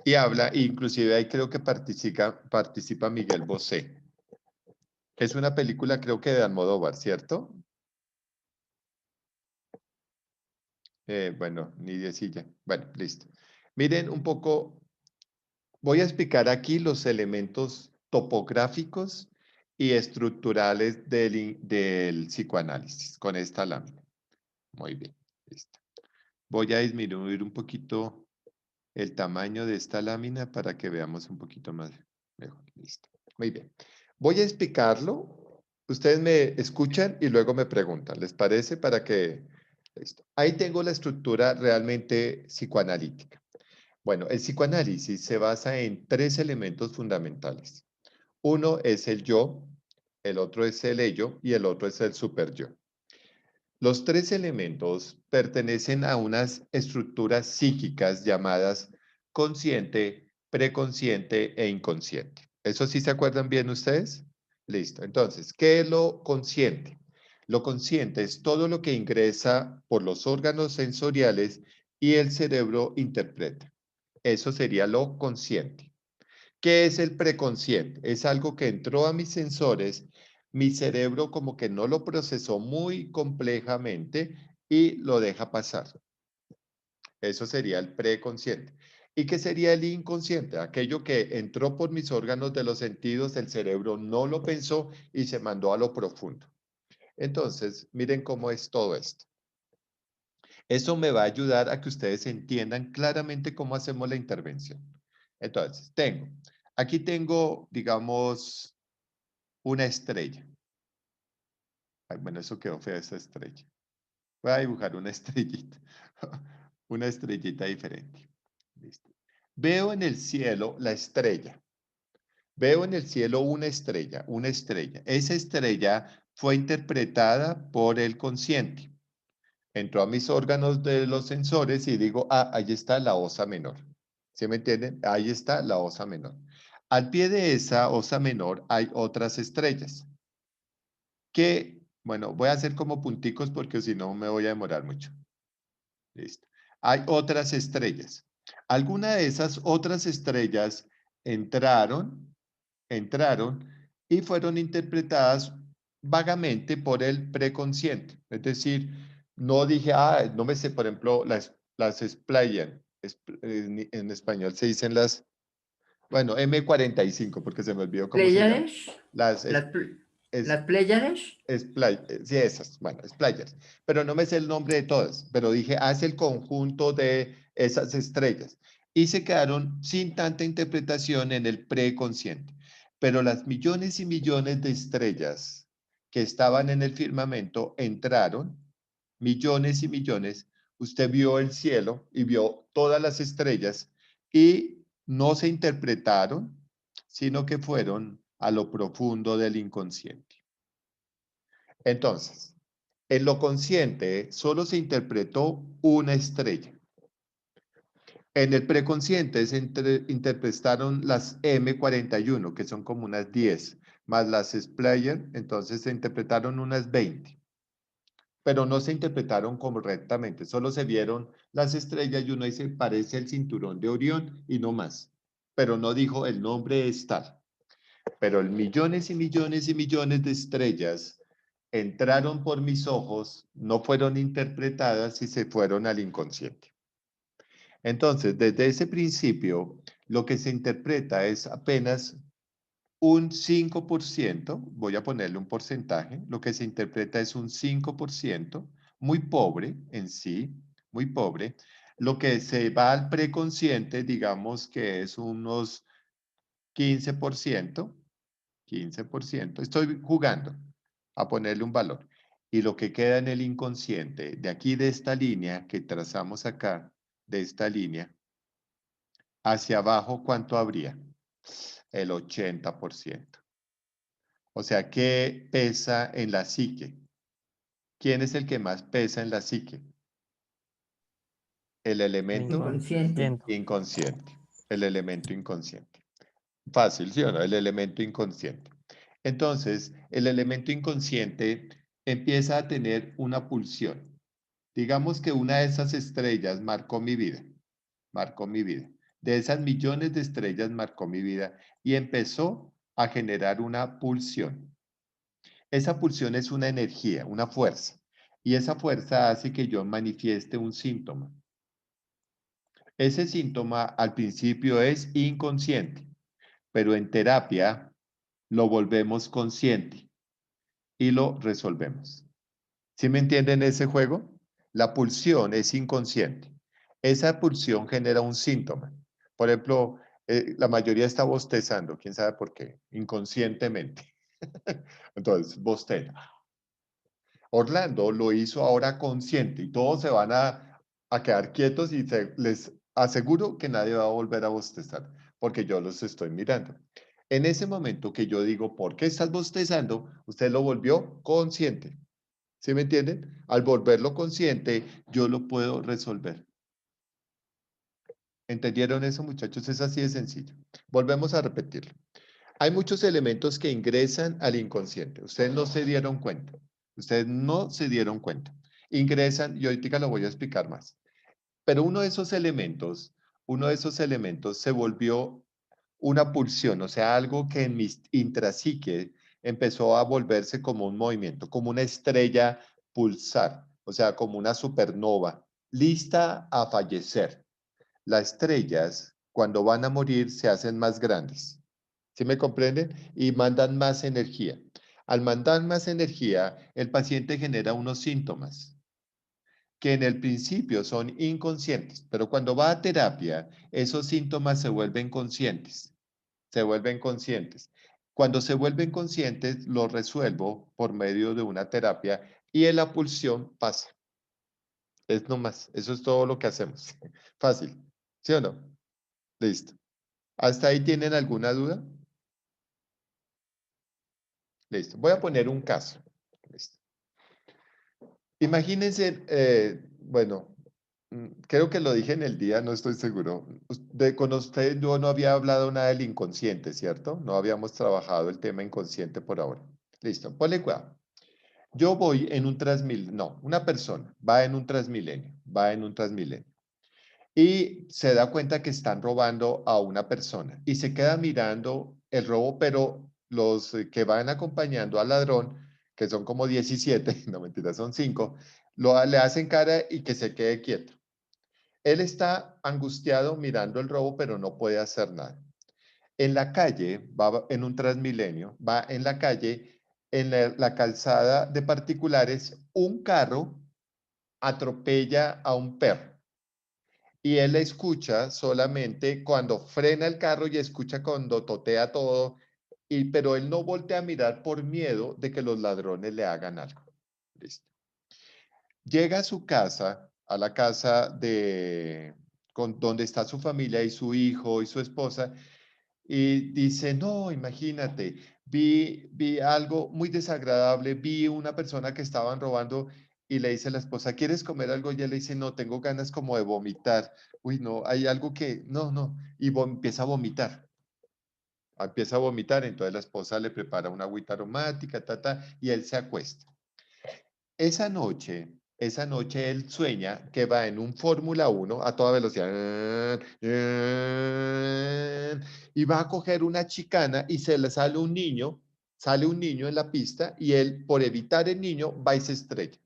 S1: Y habla, inclusive ahí creo que participa Miguel Bosé. Es una película creo que de Almodóvar, ¿cierto? Bueno, ni de silla. Bueno, listo. Miren un poco, voy a explicar aquí los elementos topográficos y estructurales del psicoanálisis con esta lámina. Muy bien, listo. Voy a disminuir un poquito el tamaño de esta lámina para que veamos un poquito más mejor. Listo. Muy bien. Voy a explicarlo. Ustedes me escuchan y luego me preguntan. ¿Les parece? Para que... Listo. Ahí tengo la estructura realmente psicoanalítica. Bueno, el psicoanálisis se basa en 3 elementos fundamentales. Uno es el yo, el otro es el ello y el otro es el superyo. Los 3 elementos pertenecen a unas estructuras psíquicas llamadas consciente, preconsciente e inconsciente. ¿Eso sí se acuerdan bien ustedes? Listo. Entonces, ¿qué es lo consciente? Lo consciente es todo lo que ingresa por los órganos sensoriales y el cerebro interpreta. Eso sería lo consciente. ¿Qué es el preconsciente? Es algo que entró a mis sensores, mi cerebro como que no lo procesó muy complejamente y lo deja pasar. Eso sería el preconsciente. ¿Y qué sería el inconsciente? Aquello que entró por mis órganos de los sentidos, el cerebro no lo pensó y se mandó a lo profundo. Entonces, miren cómo es todo esto. Eso me va a ayudar a que ustedes entiendan claramente cómo hacemos la intervención. Entonces, aquí tengo, digamos, una estrella. Ay, bueno, eso quedó fea esa estrella. Voy a dibujar una estrellita. Una estrellita diferente. Listo. Veo en el cielo la estrella. Veo en el cielo una estrella, una estrella. Esa estrella fue interpretada por el consciente. Entró a mis órganos de los sensores y digo, ah, ahí está la osa menor. ¿Sí me entienden? Ahí está la osa menor. Al pie de esa osa menor hay otras estrellas que, bueno, voy a hacer como punticos porque si no me voy a demorar mucho. Listo. Hay otras estrellas. Algunas de esas otras estrellas entraron y fueron interpretadas vagamente por el preconsciente. Es decir, no dije, ah, no me sé, por ejemplo, las Splayern. En español se dicen las, bueno, M45, porque se me olvidó cómo se llama. Las
S10: Pléyades.
S1: Sí, esas, bueno, Splayers. Pero no me sé el nombre de todas, pero dije, haz el conjunto de esas estrellas. Y se quedaron sin tanta interpretación en el preconsciente. Pero las millones y millones de estrellas que estaban en el firmamento entraron, millones y millones. Usted vio el cielo y vio todas las estrellas y no se interpretaron, sino que fueron a lo profundo del inconsciente. Entonces, en lo consciente solo se interpretó una estrella. En el preconsciente se interpretaron las M41, que son como unas 10, más las Splayern, entonces se interpretaron unas 20. Pero no se interpretaron correctamente, solo se vieron las estrellas y uno dice, parece el cinturón de Orión y no más. Pero no dijo el nombre es tal. Pero millones y millones y millones de estrellas entraron por mis ojos, no fueron interpretadas y se fueron al inconsciente. Entonces, desde ese principio, lo que se interpreta es apenas un 5%, voy a ponerle un porcentaje, lo que se interpreta es un 5%, muy pobre en sí, muy pobre. Lo que se va al preconsciente, digamos que es unos 15%, 15%, estoy jugando. a ponerle un valor. Y lo que queda en el inconsciente, de aquí de esta línea que trazamos acá, de esta línea, hacia abajo, ¿cuánto habría? El 80%. O sea, ¿qué pesa en la psique? ¿Quién es el que más pesa en la psique? El elemento
S10: Inconsciente.
S1: inconsciente. El elemento inconsciente. Fácil, ¿sí o no? El elemento inconsciente. Entonces, el elemento inconsciente empieza a tener una pulsión. Digamos que una de esas estrellas marcó mi vida. Marcó mi vida. De esas millones de estrellas marcó mi vida y empezó a generar una pulsión. Esa pulsión es una energía, una fuerza. Y esa fuerza hace que yo manifieste un síntoma. Ese síntoma al principio es inconsciente, pero en terapia lo volvemos consciente y lo resolvemos. ¿Sí me entienden ese juego? La pulsión es inconsciente. Esa pulsión genera un síntoma. Por ejemplo, la mayoría está bostezando, quién sabe por qué, inconscientemente. Entonces, bosteza. Orlando lo hizo ahora consciente y todos se van a quedar quietos y les aseguro que nadie va a volver a bostezar porque yo los estoy mirando. En ese momento que yo digo, ¿por qué estás bostezando? Usted lo volvió consciente. ¿Sí me entienden? Al volverlo consciente, yo lo puedo resolver. ¿Entendieron eso, muchachos? Es así de sencillo. Volvemos a repetirlo. Hay muchos elementos que ingresan al inconsciente. Ustedes no se dieron cuenta. Ustedes no se dieron cuenta. Ingresan, y ahorita lo voy a explicar más. Pero uno de esos elementos se volvió una pulsión, o sea, algo que en mi intrapsique empezó a volverse como un movimiento, como una estrella pulsar, o sea, como una supernova, lista a fallecer. Las estrellas, cuando van a morir, se hacen más grandes. ¿Sí me comprenden? Y mandan más energía. Al mandar más energía, el paciente genera unos síntomas que en el principio son inconscientes, pero cuando va a terapia, esos síntomas se vuelven conscientes. Se vuelven conscientes. Cuando se vuelven conscientes, lo resuelvo por medio de una terapia y en la pulsión pasa. Es nomás, eso es todo lo que hacemos. Fácil, ¿sí o no? Listo. ¿Hasta ahí tienen alguna duda? Listo. Voy a poner un caso. Listo. Imagínense, bueno, creo que lo dije en el día, no estoy seguro. Con usted yo no había hablado nada del inconsciente, ¿cierto? No habíamos trabajado el tema inconsciente por ahora. Listo, ponle cuidado. Yo voy en un Transmilenio, no, una persona va en un Transmilenio y se da cuenta que están robando a una persona y se queda mirando el robo, pero los que van acompañando al ladrón, que son como 17, no mentira, son 5, le hacen cara y que se quede quieto. Él está angustiado mirando el robo, pero no puede hacer nada. En la calle, va en un Transmilenio, va en la calle, en la calzada de particulares, un carro atropella a un perro. Y él escucha solamente cuando frena el carro y escucha cuando totea todo, pero él no voltea a mirar por miedo de que los ladrones le hagan algo. Listo. Llega a su casa, a la casa donde está su familia y su hijo y su esposa, y dice, no, imagínate, vi algo muy desagradable, vi una persona que estaban robando y le dice a la esposa, ¿quieres comer algo? Y él le dice, no, tengo ganas como de vomitar. Uy, no, hay algo que, no, y empieza a vomitar. Empieza a vomitar, entonces la esposa le prepara una agüita aromática, y él se acuesta. Esa noche él sueña que va en un Fórmula 1 a toda velocidad y va a coger una chicana y se le sale un niño en la pista y él, por evitar el niño, va y se estrella.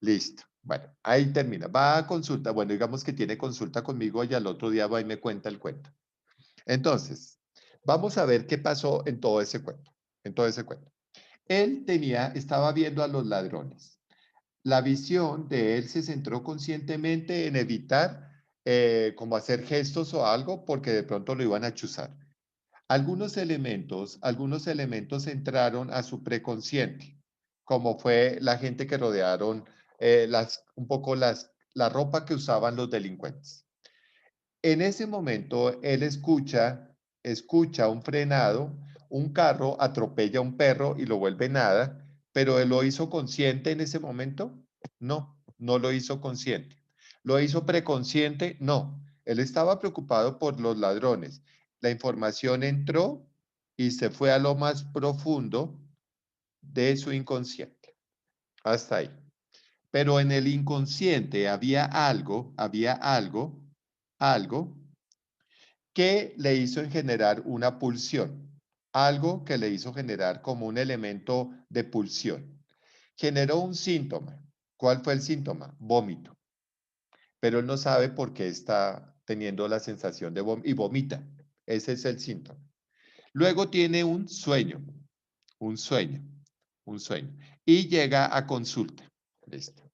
S1: Listo. Bueno, ahí termina. Va a consulta. Bueno, digamos que tiene consulta conmigo y al otro día va y me cuenta el cuento. Entonces, vamos a ver qué pasó en todo ese cuento. Él estaba viendo a los ladrones. La visión de él se centró conscientemente en evitar como hacer gestos o algo porque de pronto lo iban a chuzar. algunos elementos entraron a su preconsciente, como fue la gente que rodearon un poco la ropa que usaban los delincuentes. En ese momento, él escucha un frenado, un carro atropella a un perro y lo vuelve nada, pero él lo hizo consciente en ese momento. No, no lo hizo consciente. ¿Lo hizo preconsciente? No. Él estaba preocupado por los ladrones. La información entró y se fue a lo más profundo de su inconsciente. Hasta ahí. Pero en el inconsciente había algo que le hizo generar una pulsión. Algo que le hizo generar como un elemento de pulsión. Generó un síntoma. ¿Cuál fue el síntoma? Vómito. Pero él no sabe por qué está teniendo la sensación de vómito y vomita. Ese es el síntoma. Luego tiene un sueño. Y llega a consulta. Listo.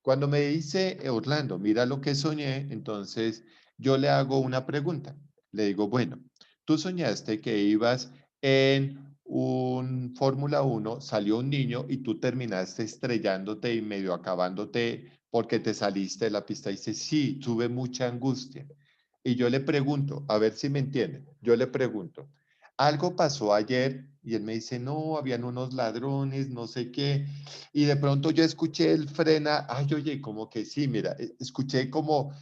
S1: Cuando me dice Orlando, mira lo que soñé, entonces yo le hago una pregunta. Le digo, bueno, tú soñaste que ibas en un Fórmula 1, salió un niño y tú terminaste estrellándote y medio acabándote porque te saliste de la pista. Y dice, sí, tuve mucha angustia. Y yo le pregunto, a ver si me entiende, yo le pregunto, ¿algo pasó ayer? Y él me dice, no, habían unos ladrones, no sé qué. Y de pronto yo escuché el frena, ay, oye, como que sí, mira, escuché como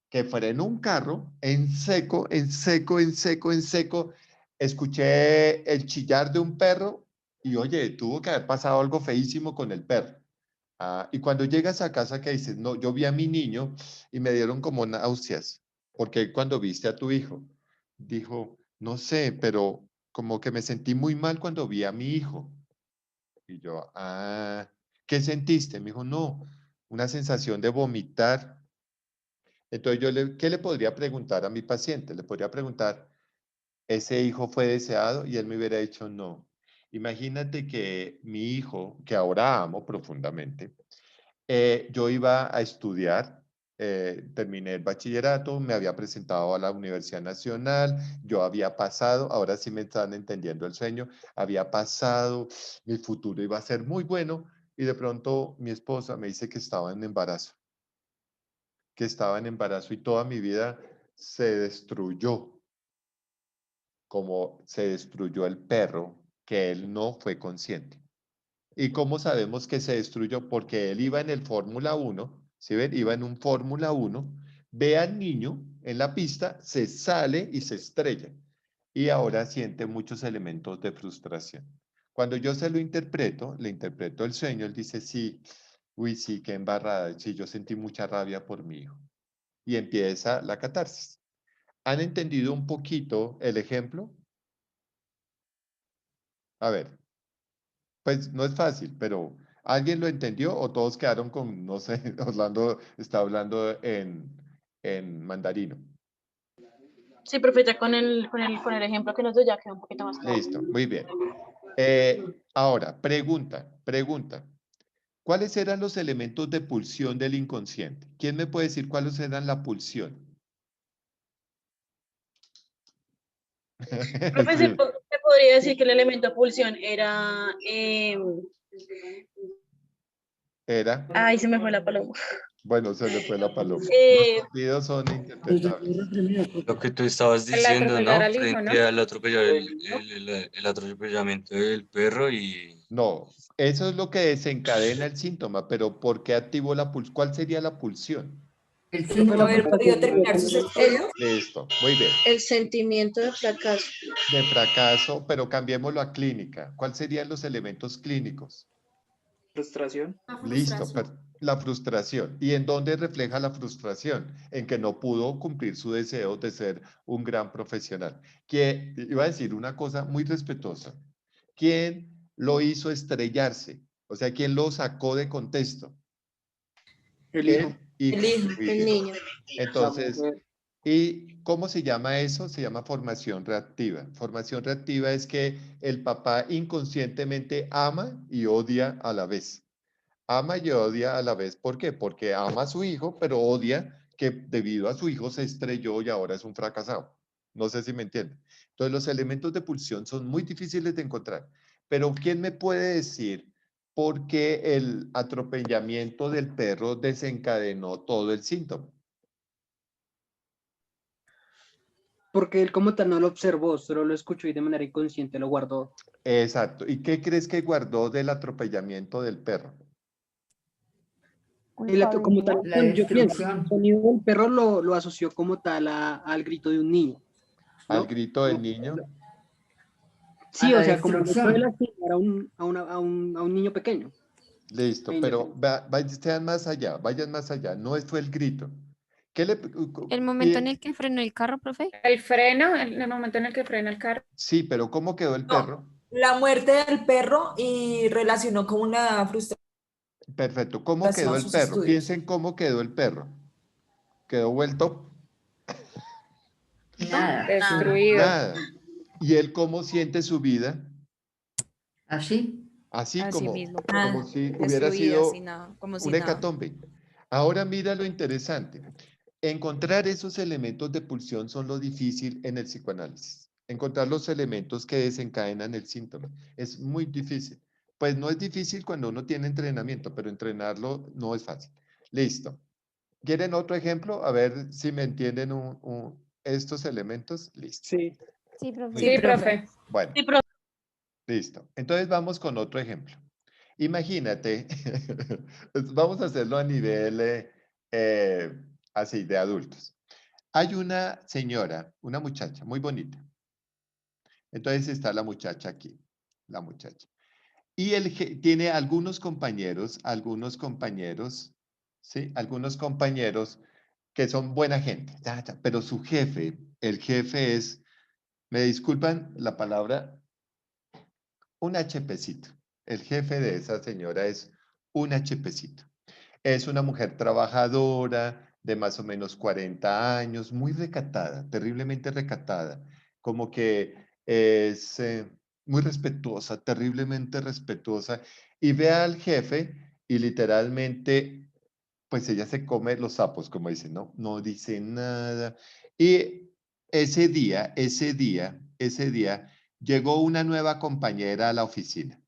S1: que frenó un carro en seco, en seco, en seco, en seco. Escuché el chillar de un perro y oye, tuvo que haber pasado algo feísimo con el perro. Ah, y cuando llegas a casa que dices, no, yo vi a mi niño y me dieron como náuseas, porque cuando viste a tu hijo, dijo, no sé, pero como que me sentí muy mal cuando vi a mi hijo. Y yo, ah, ¿qué sentiste? Me dijo, no, una sensación de vomitar. Entonces ¿qué le podría preguntar a mi paciente? Le podría preguntar, ¿ese hijo fue deseado? Y él me hubiera dicho, no. Imagínate que mi hijo, que ahora amo profundamente, yo iba a estudiar, terminé el bachillerato, me había presentado a la Universidad Nacional, yo había pasado, ahora sí me están entendiendo el sueño, había pasado, mi futuro iba a ser muy bueno y de pronto mi esposa me dice que estaba en embarazo y toda mi vida se destruyó, como se destruyó el perro, que él no fue consciente. ¿Y cómo sabemos que se destruyó? Porque él iba en el Fórmula 1, ¿sí ven? Iba en un Fórmula 1, ve al niño en la pista, se sale y se estrella. Y ahora siente muchos elementos de frustración. Cuando yo se lo interpreto, le interpreto el sueño, él dice, sí, uy, sí, qué embarrada, sí, yo sentí mucha rabia por mi hijo. Y empieza la catarsis. ¿Han entendido un poquito el ejemplo? A ver. Pues no es fácil, pero ¿alguien lo entendió o todos quedaron con, no sé, Orlando está hablando en mandarino?
S5: Sí, profe, ya con el ejemplo que nos dio ya queda un poquito más claro.
S1: Listo, muy bien. Ahora, pregunta. ¿Cuáles eran los elementos de pulsión del inconsciente? ¿Quién me puede decir cuáles eran la pulsión?
S5: Profe,
S1: Sí.
S5: se podría decir que el elemento de pulsión era...
S1: Era,
S5: Ay, se me fue la paloma.
S1: bueno, se le fue la paloma.
S5: Eh,
S1: Los sentidos son interpretables.
S11: Lo que tú estabas
S8: El
S11: diciendo, ¿no?
S8: atropellar al hijo, ¿no?
S11: Frente al el atropellamiento del perro y...
S1: No, eso es lo que desencadena el síntoma, pero ¿por qué activó la pulsión? ¿Cuál sería la pulsión?
S10: El
S2: Profe,
S10: síntoma.
S2: la
S12: Haber podido terminar sus estudios.
S1: Listo, muy bien.
S12: El sentimiento de fracaso.
S1: De fracaso, pero cambiémoslo a clínica. ¿Cuáles serían los elementos clínicos?
S2: Frustración.
S1: Listo, la frustración. ¿Y en dónde refleja la frustración? En que no pudo cumplir su deseo de ser un gran profesional. Que iba a decir una cosa muy respetuosa. ¿Quién lo hizo estrellarse? O sea, ¿quién lo sacó de contexto?
S2: El hijo.
S12: El hijo,
S1: Muy
S12: el
S1: bien.
S12: niño.
S1: Entonces, ¿y cómo se llama eso? Se llama formación reactiva. Formación reactiva es que el papá inconscientemente ama y odia a la vez. Ama y odia a la vez. ¿Por qué? Porque ama a su hijo, pero odia que debido a su hijo se estrelló y ahora es un fracasado. No sé si me entienden. Entonces, los elementos de pulsión son muy difíciles de encontrar. Pero, ¿quién me puede decir por qué el atropellamiento del perro desencadenó todo el síntoma?
S2: Porque él como tal no lo observó, solo lo escuchó y de manera inconsciente lo guardó.
S1: Exacto. ¿Y qué crees que guardó del atropellamiento del perro?
S2: Como tal,
S10: La
S2: yo pienso, el
S10: destrucción.
S2: sonido del perro lo asoció como tal al grito de un niño,
S1: ¿Al
S2: ¿no?
S1: grito del niño?
S2: Sí,
S10: A
S2: o
S10: la
S2: sea, como el grito de
S10: destrucción.
S2: lastimar a un niño pequeño.
S1: Listo,
S2: En
S1: pero
S2: definitiva.
S1: vayan más allá, vayan más allá. No fue el grito. ¿Qué le
S13: El momento en el que frenó el carro, profe.
S6: El freno, el momento en el que frena el carro.
S1: Sí, pero ¿cómo quedó el
S12: No,
S1: perro?
S12: la muerte del perro y relacionó con una frustración
S1: Perfecto. ¿Cómo quedó
S12: a
S1: el
S12: sus
S1: perro?
S12: estudios.
S1: Piensen cómo quedó el perro. ¿Quedó vuelto?
S10: Nada.
S6: Destruido.
S1: Nada. ¿Y él cómo siente su vida?
S10: ¿Así?
S1: Así
S3: Así
S1: como,
S3: mismo,
S1: como
S3: profe.
S1: si hubiera
S3: Destruida, sin
S1: sido
S3: nada, como si
S1: un
S3: nada.
S1: hecatombe. Ahora mira lo interesante. Encontrar esos elementos de pulsión son lo difícil en el psicoanálisis. Encontrar los elementos que desencadenan el síntoma. Es muy difícil. Pues no es difícil cuando uno tiene entrenamiento, pero entrenarlo no es fácil. Listo. ¿Quieren otro ejemplo? A ver si me entienden estos elementos. Listo.
S2: Sí.
S13: Sí, profe.
S12: Sí,
S6: Sí,
S12: profe.
S6: profe.
S1: Bueno,
S5: Sí, profe.
S1: listo. Entonces vamos con otro ejemplo. Imagínate, vamos a hacerlo a nivel así de adultos. Hay una señora, una muchacha muy bonita. Entonces está la muchacha aquí, la muchacha. Y él tiene algunos compañeros, ¿sí? Algunos compañeros que son buena gente, pero su jefe, el jefe es, me disculpan la palabra, un HPcito. El jefe de esa señora es un HPcito. Es una mujer trabajadora de más o menos 40 años, muy recatada, terriblemente recatada, como que es muy respetuosa, terriblemente respetuosa, y ve al jefe y literalmente, pues ella se come los sapos, como dicen, ¿no? No dice nada. Y ese día, llegó una nueva compañera a la oficina.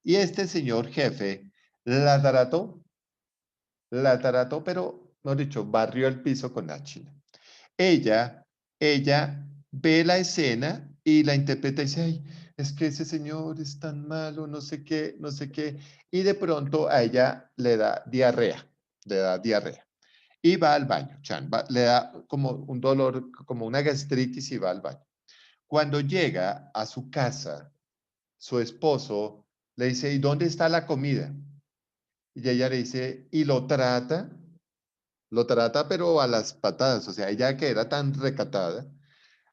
S1: Y este señor jefe la trató, pero, mejor dicho, barrió el piso con la china. Ella ve la escena y la interpreta y dice, ay, es que ese señor es tan malo, no sé qué, no sé qué. Y de pronto a ella le da diarrea. Y va al baño, le da como un dolor, como una gastritis y va al baño. Cuando llega a su casa, su esposo le dice, ¿y dónde está la comida? Y ella le dice, y lo trata pero a las patadas, o sea, ella que era tan recatada,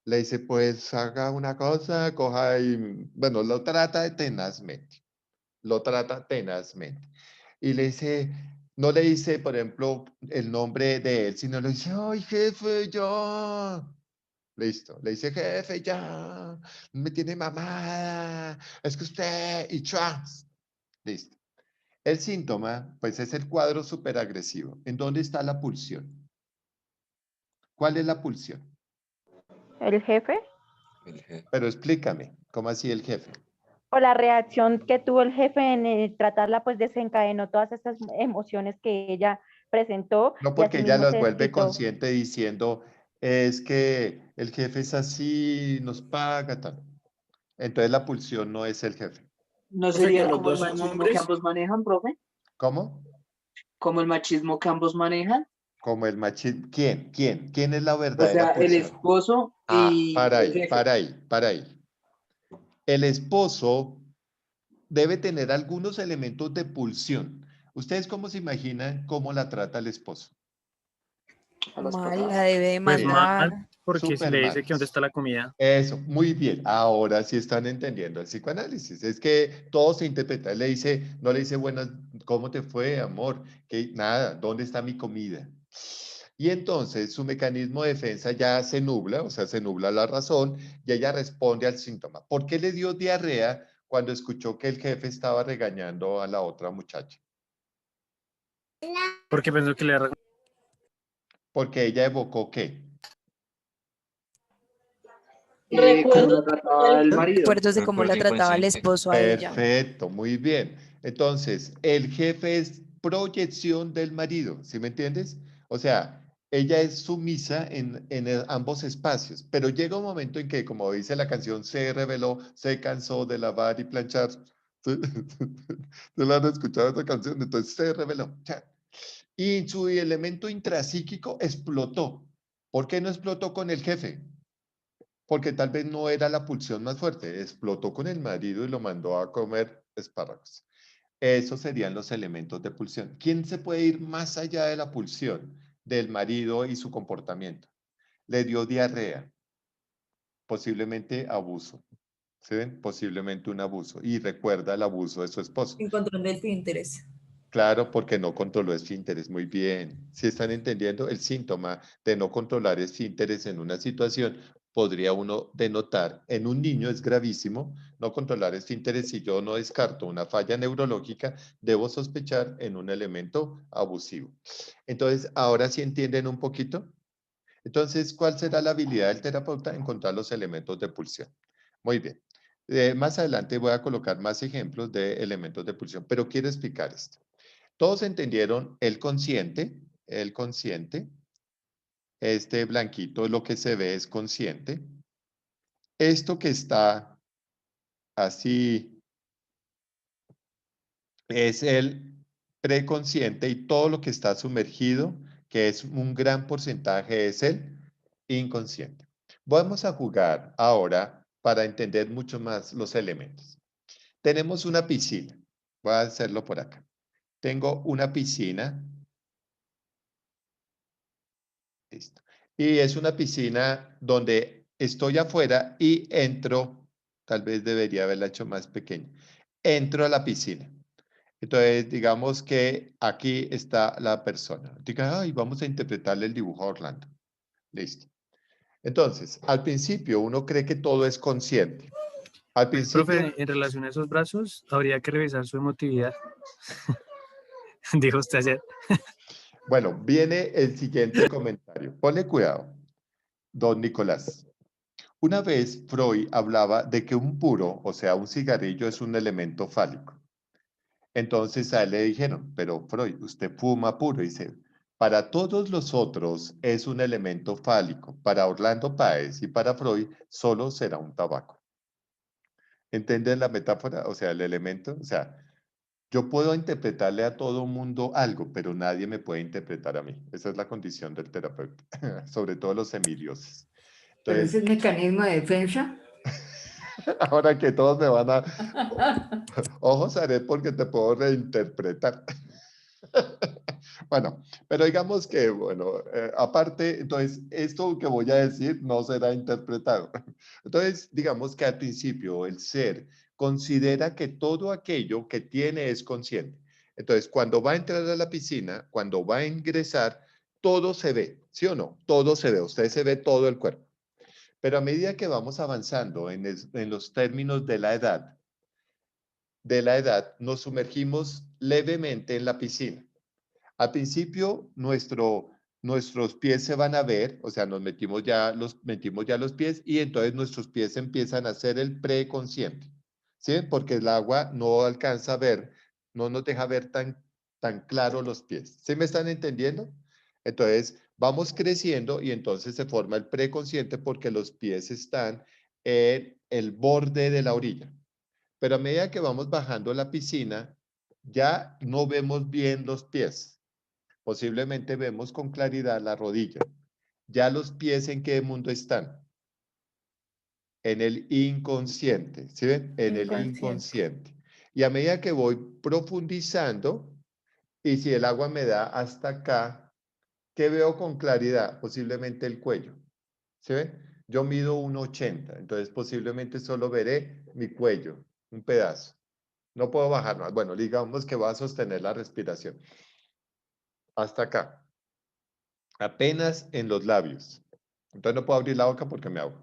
S1: le dice, pues haga una cosa, coja y, bueno, lo trata tenazmente. Y le dice, no le dice, por ejemplo, el nombre de él, sino le dice, ay, jefe, ya. Listo, le dice, jefe, ya, me tiene mamada, es que usted, y chas. Listo. El síntoma, pues es el cuadro superagresivo. ¿En dónde está la pulsión? ¿Cuál es la pulsión?
S8: El jefe,
S1: Pero explícame, ¿cómo así el jefe?
S8: o la reacción que tuvo el jefe en tratarla, pues desencadenó todas estas emociones que ella presentó
S1: No
S8: y
S1: porque ella
S8: asimismo
S1: los
S8: se
S1: vuelve
S8: desquitó.
S1: consciente diciendo, es que el jefe es así, nos paga, tal. Entonces la pulsión no es el jefe.
S2: ¿No
S14: Profe, que
S2: sería
S14: los
S2: como el
S14: dos son
S2: machismo que
S14: hombres.
S2: ambos manejan, profe?
S1: ¿Cómo?
S2: ¿Como el machismo que ambos manejan?
S1: Como el machismo. ¿Quién? ¿Quién? ¿Quién es la
S2: O
S1: verdadera
S2: sea, el
S1: pulsión?
S2: esposo
S1: Ah,
S2: y
S1: para
S2: el
S1: ahí,
S2: jefe.
S1: para ahí, para ahí. El esposo debe tener algunos elementos de pulsión. ¿Ustedes cómo se imaginan cómo la trata el esposo?
S3: Mal, la debe
S7: Pues
S1: Bien,
S3: demandar.
S7: mal, porque si
S1: súper
S7: le dice
S1: mal.
S7: que dónde está la comida.
S1: Eso, muy bien. Ahora sí están entendiendo el psicoanálisis. Es que todo se interpreta. Él le dice, no le dice, buenas, ¿cómo te fue, amor? Que nada, ¿dónde está mi comida? Y entonces su mecanismo de defensa ya se nubla, o sea, se nubla la razón y ella responde al síntoma. ¿Por qué le dio diarrea cuando escuchó que el jefe estaba regañando a la otra muchacha?
S7: Porque pensó que le era...
S1: Porque ella evocó ¿qué?
S2: Cómo
S4: Recuerdo
S2: la trataba el marido.
S3: Recuerdos de cómo la
S11: Recuerdo
S3: trataba el
S11: inconsciente.
S3: esposo a ella.
S1: Perfecto, muy bien. Entonces, el jefe es proyección del marido, ¿sí me entiendes? O sea, ella es sumisa en ambos espacios, pero llega un momento en que, como dice la canción, se rebeló, se cansó de lavar y planchar. ¿Sí? ¿No la han escuchado esa canción? Entonces se rebeló. Ya. Y su elemento intrapsíquico explotó. ¿Por qué no explotó con el jefe? Porque tal vez no era la pulsión más fuerte, explotó con el marido y lo mandó a comer espárragos. Esos serían los elementos de pulsión. ¿Quién se puede ir más allá de la pulsión del marido y su comportamiento? Le dio diarrea, posiblemente abuso. ¿Sí ven? Posiblemente un abuso. Y recuerda el abuso de su esposo.
S12: Encontrando el Pinterest.
S1: Claro, porque no controló esfínteres. Muy bien. Si están entendiendo, el síntoma de no controlar esfínteres en una situación podría uno denotar en un niño es gravísimo. No controlar esfínteres, si yo no descarto una falla neurológica, debo sospechar en un elemento abusivo. Entonces, ahora sí entienden un poquito. Entonces, ¿cuál será la habilidad del terapeuta? Encontrar los elementos de pulsión. Muy bien. Más adelante voy a colocar más ejemplos de elementos de pulsión, pero quiero explicar esto. Todos entendieron el consciente, este blanquito, lo que se ve es consciente. Esto que está así es el preconsciente y todo lo que está sumergido, que es un gran porcentaje, es el inconsciente. Vamos a jugar ahora para entender mucho más los elementos. Tenemos una piscina. Voy a hacerlo por acá. Tengo una piscina. Listo. Y es una piscina donde estoy afuera y entro, tal vez debería haberla hecho más pequeña. Entro a la piscina. Entonces, digamos que aquí está la persona. Diga, ay, vamos a interpretarle el dibujo a Orlando. Listo. Entonces, al principio uno cree que todo es consciente. Al
S7: Pues,
S1: principio,
S7: profe, en relación a esos brazos, habría que revisar su emotividad. Dijo usted ayer.
S1: bueno, viene el siguiente comentario. Ponle cuidado, don Nicolás. Una vez Freud hablaba de que un puro, o sea, un cigarrillo, es un elemento fálico. Entonces a él le dijeron, pero Freud, usted fuma puro. Y dice, para todos los otros es un elemento fálico. Para Orlando Páez y para Freud solo será un tabaco. ¿Entienden la metáfora? O sea, el elemento. O sea, yo puedo interpretarle a todo mundo algo, pero nadie me puede interpretar a mí. Esa es la condición del terapeuta, sobre todo los semidioses.
S10: Pero
S1: Entonces,
S10: ese es mecanismo de defensa.
S1: ahora que todos me van a... Ojos haré porque te puedo reinterpretar. Bueno, pero digamos que, bueno, aparte, entonces, esto que voy a decir no será interpretado. Entonces, digamos que al principio el ser considera que todo aquello que tiene es consciente. Entonces, cuando va a entrar a la piscina, cuando va a ingresar, todo se ve, ¿sí o no? Todo se ve, usted se ve todo el cuerpo. Pero a medida que vamos avanzando en los términos de la edad, nos sumergimos levemente en la piscina. Al principio, nuestros pies se van a ver, o sea, metimos ya los pies y entonces nuestros pies empiezan a ser el preconsciente, ¿sí? Porque el agua no alcanza a ver, no nos deja ver tan claro los pies. ¿Sí me están entendiendo? Entonces, vamos creciendo y entonces se forma el preconsciente porque los pies están en el borde de la orilla. Pero a medida que vamos bajando la piscina, ya no vemos bien los pies. Posiblemente vemos con claridad la rodilla. Ya los pies en qué mundo están. En el inconsciente. ¿Sí ven? En el inconsciente. Y a medida que voy profundizando, y si el agua me da hasta acá, ¿qué veo con claridad? Posiblemente el cuello. ¿Sí ven? Yo mido 1,80, entonces posiblemente solo veré mi cuello, un pedazo. No puedo bajar más. Bueno, digamos que va a sostener la respiración. Hasta acá. Apenas en los labios. Entonces no puedo abrir la boca porque me ahogo.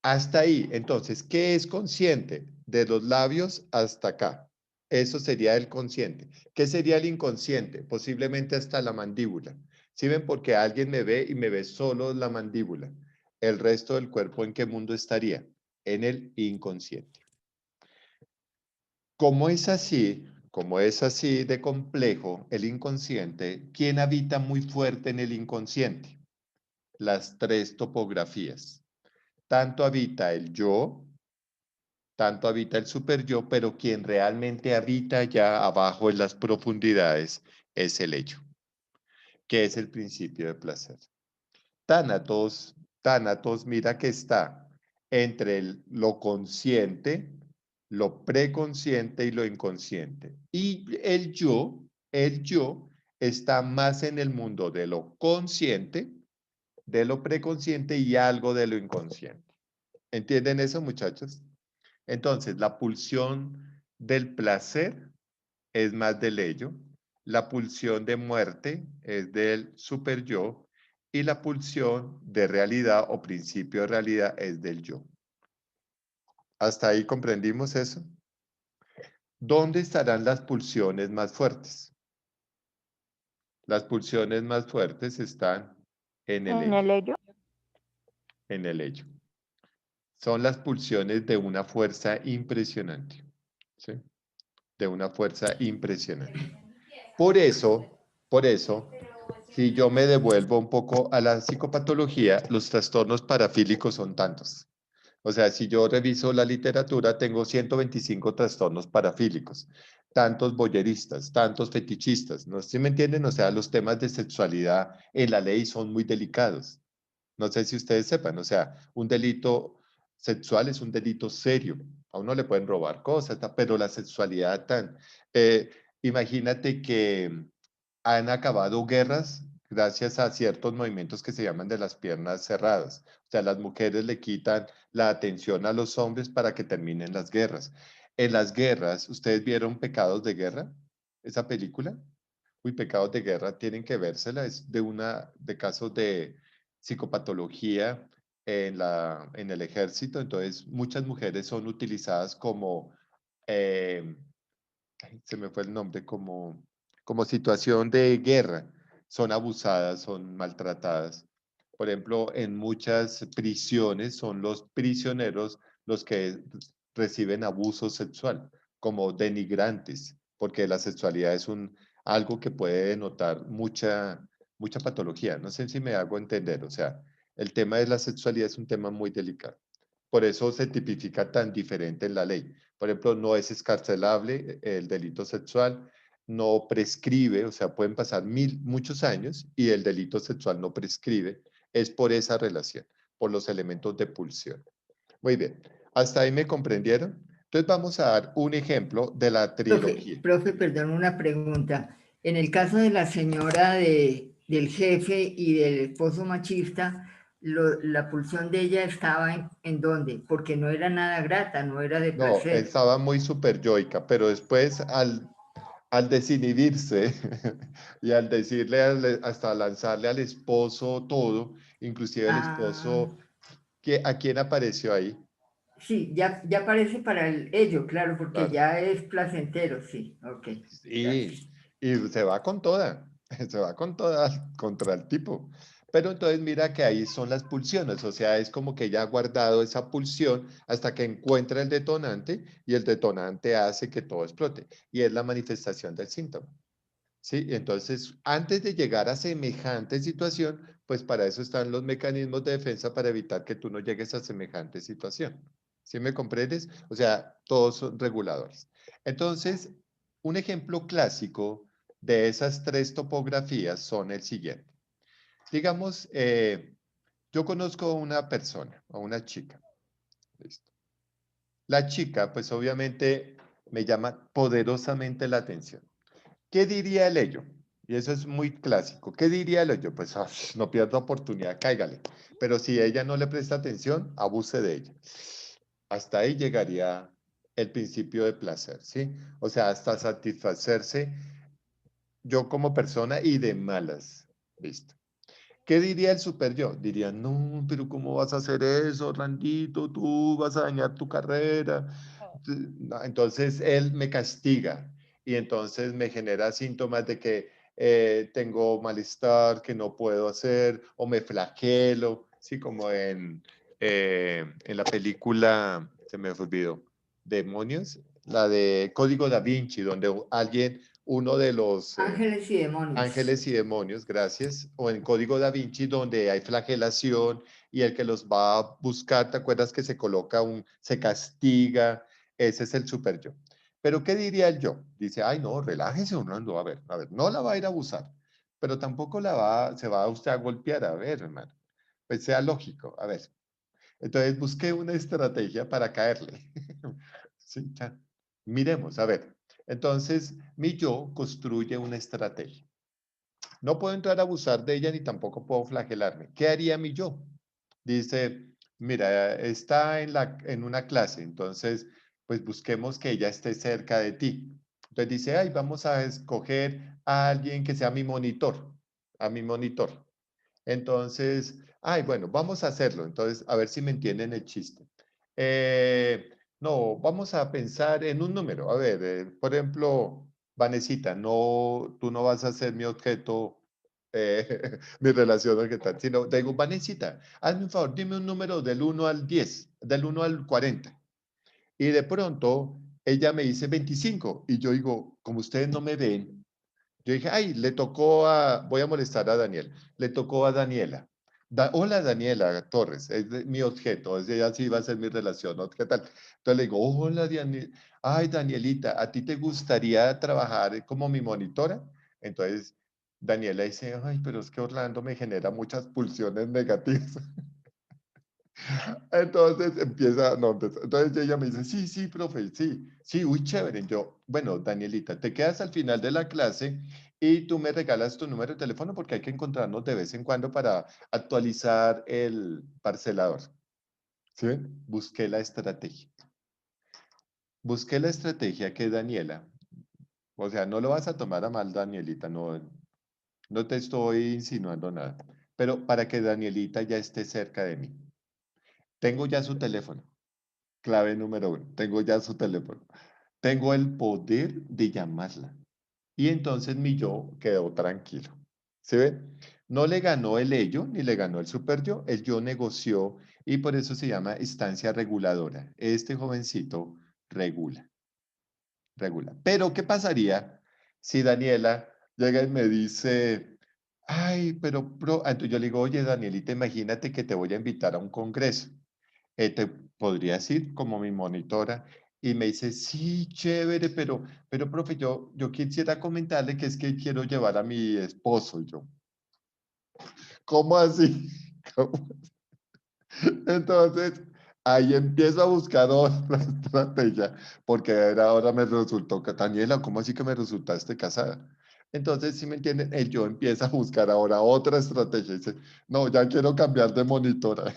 S1: Hasta ahí. Entonces, ¿qué es consciente? De los labios hasta acá. Eso sería el consciente. ¿Qué sería el inconsciente? Posiblemente hasta la mandíbula. ¿Sí ven? Porque alguien me ve y me ve solo la mandíbula. el resto del cuerpo, ¿en qué mundo estaría? En el inconsciente. Como es así de complejo el inconsciente, ¿quién habita muy fuerte en el inconsciente? Las tres topografías. Tanto habita el yo, tanto habita el superyo, pero quien realmente habita ya abajo en las profundidades es el ello, que es el principio de placer. Tánatos, mira que está entre lo consciente, lo preconsciente y lo inconsciente. Y el yo está más en el mundo de lo consciente, de lo preconsciente y algo de lo inconsciente. ¿Entienden eso, muchachos? Entonces, la pulsión del placer es más del ello, la pulsión de muerte es del superyo y la pulsión de realidad o principio de realidad es del yo. ¿Hasta ahí comprendimos eso? ¿Dónde estarán las pulsiones más fuertes? Las pulsiones más fuertes están en el
S8: En el
S1: ello.
S8: ello.
S1: En el ello. Son las pulsiones de una fuerza impresionante. ¿Sí? De una fuerza impresionante. Por eso, si yo me devuelvo un poco a la psicopatología, los trastornos parafílicos son tantos. O sea, si yo reviso la literatura, tengo 125 trastornos parafílicos, tantos voyeristas, tantos fetichistas, ¿no? ¿Sí me entienden? O sea, los temas de sexualidad en la ley son muy delicados. No sé si ustedes sepan, o sea, un delito sexual es un delito serio. A uno le pueden robar cosas, pero la sexualidad tan... imagínate que han acabado guerras gracias a ciertos movimientos que se llaman de las piernas cerradas. O sea, las mujeres le quitan la atención a los hombres para que terminen las guerras. En las guerras, ¿ustedes vieron Pecados de Guerra? ¿Esa película? Uy, Pecados de Guerra, tienen que vérsela, es de casos de psicopatología en el ejército, entonces muchas mujeres son utilizadas como, eh, se me fue el nombre, como situación de guerra, son abusadas, son maltratadas. Por ejemplo, en muchas prisiones son los prisioneros los que reciben abuso sexual, como denigrantes, porque la sexualidad es algo que puede denotar mucha patología. No sé si me hago entender, o sea, el tema de la sexualidad es un tema muy delicado. Por eso se tipifica tan diferente en la ley. Por ejemplo, no es escarcelable el delito sexual, no prescribe, o sea, pueden pasar muchos años y el delito sexual no prescribe. Es por esa relación, por los elementos de pulsión. Muy bien, ¿hasta ahí me comprendieron? Entonces vamos a dar un ejemplo de la trilogía.
S10: Profe, perdón, una pregunta. En el caso de la señora del jefe y del esposo machista, la pulsión de ella estaba ¿en dónde? Porque no era nada grata, no era de
S1: No,
S10: placer.
S1: estaba muy superyoica, pero después al desinhibirse y al decirle, hasta lanzarle al esposo todo, inclusive el esposo, ¿a quién apareció ahí?
S10: Sí, ya aparece para ello, claro, porque
S1: Claro.
S10: ya es placentero, sí, ok.
S1: Sí, y se va con toda, se va con toda contra el tipo. Pero entonces mira que ahí son las pulsiones, o sea, es como que ella ha guardado esa pulsión hasta que encuentra el detonante y el detonante hace que todo explote y es la manifestación del síntoma. ¿Sí? Entonces, antes de llegar a semejante situación, pues para eso están los mecanismos de defensa para evitar que tú no llegues a semejante situación. ¿Sí me comprendes? O sea, todos son reguladores. Entonces, un ejemplo clásico de esas tres topografías son el siguiente. Digamos, yo conozco a una persona, a una chica. ¿Listo? La chica, pues obviamente me llama poderosamente la atención. ¿Qué diría el ello? Y eso es muy clásico. ¿Qué diría el ello? Pues no pierda oportunidad, cáigale. Pero si ella no le presta atención, abuse de ella. Hasta ahí llegaría el principio de placer, ¿sí? O sea, hasta satisfacerse yo como persona y de malas. Listo. ¿Qué diría el super yo? Diría, no, pero ¿cómo vas a hacer eso, Orlandito? Tú vas a dañar tu carrera. No, entonces él me castiga y entonces me genera síntomas de que tengo malestar, que no puedo hacer o me flagelo. sí, como en la película, se me olvidó, Demonios, la de Código Da Vinci, donde uno de los
S10: Ángeles y demonios.
S1: ángeles y demonios, gracias, o en Código Da Vinci, donde hay flagelación y el que los va a buscar, ¿te acuerdas que se coloca se castiga? Ese es el super yo. Pero ¿qué diría el yo? Dice, ay no, relájese, Orlando, a ver, no la va a ir a abusar, pero tampoco se va usted a golpear, a ver, hermano, pues sea lógico, a ver. Entonces busqué una estrategia para caerle. Sí, ya. Miremos, a ver. Entonces, mi yo construye una estrategia. No puedo entrar a abusar de ella ni tampoco puedo flagelarme. ¿Qué haría mi yo? Dice, mira, está en una clase, entonces, pues busquemos que ella esté cerca de ti. Entonces dice, ay, vamos a escoger a alguien que sea mi monitor, a mi monitor. Entonces, ay, bueno, vamos a hacerlo. Entonces, a ver si me entienden el chiste. No, vamos a pensar en un número. A ver, por ejemplo, Vanesita, no, tú no vas a ser mi objeto, mi relación objetal, sino te digo, Vanesita, hazme un favor, dime un número del 1 al 10, del 1 al 40. Y de pronto, ella me dice 25. Y yo digo, como ustedes no me ven, yo dije, ay, voy a molestar a Daniel, le tocó a Daniela. Hola Daniela Torres, mi objeto, ella sí va a ser mi relación objetal. Entonces le digo, hola Daniela, ay Danielita, ¿a ti te gustaría trabajar como mi monitora? Entonces Daniela dice, ay, pero es que Orlando me genera muchas pulsiones negativas. Entonces empieza, no, entonces ella me dice, sí, sí, profe, sí, sí, uy, chévere. Yo, bueno, Danielita, te quedas al final de la clase y tú me regalas tu número de teléfono porque hay que encontrarnos de vez en cuando para actualizar el parcelador. ¿Sí ven? Busqué la estrategia. Busqué la estrategia que Daniela, o sea, no lo vas a tomar a mal, Danielita, no, no te estoy insinuando nada, pero para que Danielita ya esté cerca de mí. Tengo ya su teléfono. Clave número 1. Tengo ya su teléfono. Tengo el poder de llamarla. Y entonces mi yo quedó tranquilo. ¿Se ve? No le ganó el ello, ni le ganó el super yo. El yo negoció y por eso se llama instancia reguladora. Este jovencito regula. Regula. Pero, ¿qué pasaría si Daniela llega y me dice, ay, pero, entonces yo le digo, oye, Danielita, imagínate que te voy a invitar a un congreso. Te podrías ir como mi monitora y me dice, sí, chévere, pero profe, yo quisiera comentarle que es que quiero llevar a mi esposo. Y yo, ¿cómo así? ¿Cómo así? Entonces, ahí empiezo a buscar otra estrategia, porque ahora me resultó que, Daniela, ¿cómo así que me resultaste casada? Entonces, si me entienden, el yo empieza a buscar ahora otra estrategia. Y dice, no, ya quiero cambiar de monitora.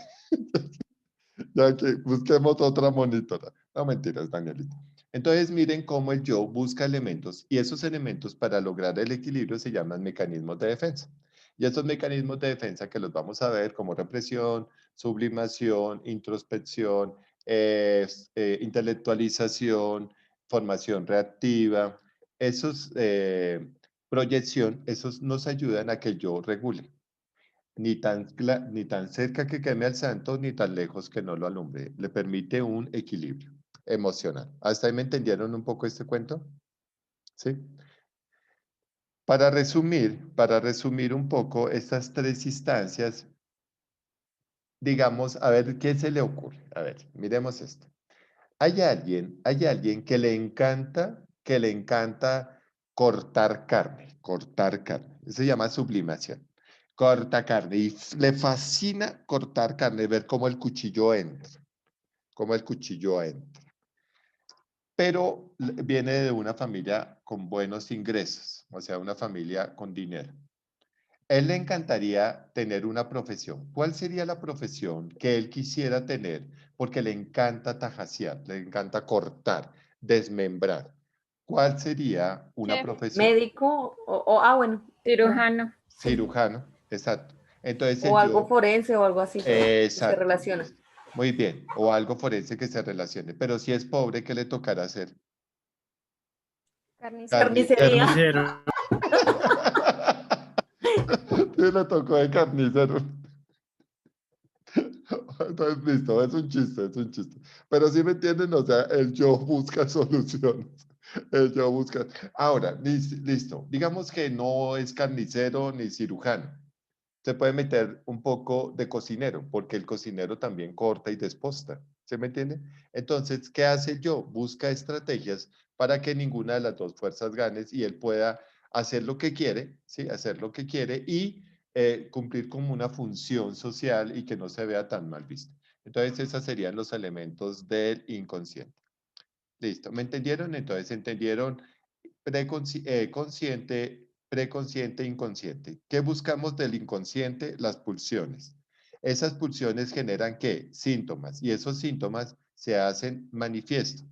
S1: Ya que busquemos otra monitora. No, mentiras, Danielita. Entonces, miren cómo el yo busca elementos y esos elementos para lograr el equilibrio se llaman mecanismos de defensa. Y esos mecanismos de defensa que los vamos a ver como represión, sublimación, introspección, intelectualización, formación reactiva, esos proyección, esos nos ayudan a que el yo regule. Ni tan cerca que queme al santo, ni tan lejos que no lo alumbre. Le permite un equilibrio emocional. ¿Hasta ahí me entendieron un poco este cuento? ¿Sí? Para resumir un poco estas tres instancias, digamos, a ver qué se le ocurre. A ver, miremos esto. Hay alguien que le encanta cortar carne, cortar carne. Eso se llama sublimación. Corta carne y le fascina cortar carne, ver cómo el cuchillo entra, cómo el cuchillo entra. Pero viene de una familia con buenos ingresos, o sea, una familia con dinero. Él le encantaría tener una profesión. ¿Cuál sería la profesión que él quisiera tener? Porque le encanta tajasear, le encanta cortar, desmembrar. ¿Cuál sería una
S12: Chef,
S1: profesión?
S12: médico bueno,
S4: Cirujano.
S1: Cirujano, exacto. Entonces
S12: o algo forense o algo así que se
S1: exacto.
S12: relaciona.
S1: Muy bien, o algo forense que se relacione. Pero si es pobre, ¿qué le tocará hacer?
S12: Carnicería.
S7: Carnicero.
S1: Sí, le tocó de carnicero. Entonces, listo, es un chiste, es un chiste. Pero sí me entienden, o sea, el yo busca soluciones. El yo busca. Ahora, listo. Digamos que no es carnicero ni cirujano. Se puede meter un poco de cocinero, porque el cocinero también corta y desposta. ¿Se me entiende? Entonces, ¿qué hace yo? Busca estrategias para que ninguna de las dos fuerzas gane y él pueda hacer lo que quiere, ¿sí? Hacer lo que quiere y cumplir como una función social y que no se vea tan mal visto. Entonces, esos serían los elementos del inconsciente. Listo, ¿me entendieron? Entonces, entendieron consciente, preconsciente, inconsciente. ¿Qué buscamos del inconsciente? Las pulsiones. Esas pulsiones generan ¿qué? Síntomas, y esos síntomas se hacen manifiesto.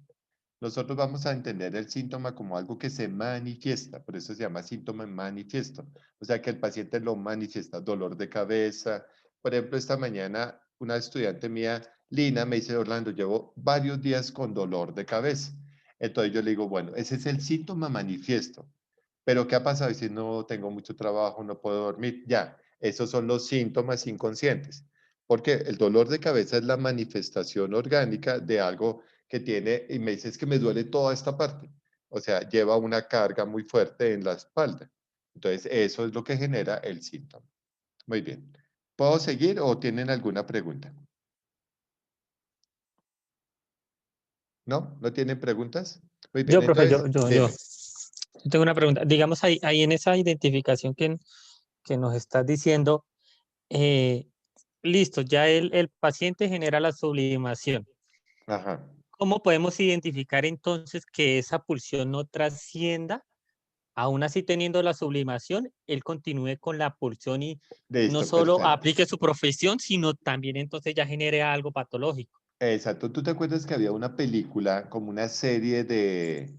S1: Nosotros vamos a entender el síntoma como algo que se manifiesta, por eso se llama síntoma manifiesto. O sea que el paciente lo manifiesta, dolor de cabeza. Por ejemplo, esta mañana una estudiante mía, Lina, me dice, Orlando, llevo varios días con dolor de cabeza. Entonces yo le digo, bueno, ese es el síntoma manifiesto. Pero ¿qué ha pasado? Dice, no, tengo mucho trabajo, no puedo dormir. Ya, esos son los síntomas inconscientes. Porque el dolor de cabeza es la manifestación orgánica de algo que tiene, y me dice, es que me duele toda esta parte. O sea, lleva una carga muy fuerte en la espalda. Entonces, eso es lo que genera el síntoma. Muy bien. ¿Puedo seguir o tienen alguna pregunta? ¿No? ¿No tienen preguntas? Muy bien,
S14: Yo, profe,
S1: entonces,
S14: yo
S1: dime.
S14: tengo una pregunta. Digamos, ahí en esa identificación que nos estás diciendo, eh, listo, ya el paciente genera la sublimación.
S1: Ajá.
S14: ¿Cómo podemos identificar entonces que esa pulsión no trascienda, aún así teniendo la sublimación, él continúe con la pulsión y no
S1: Listo,
S14: solo
S1: perfecto.
S14: aplique su profesión, sino también entonces ya genere algo patológico?
S1: Exacto. ¿Tú te acuerdas que había una película, como una serie de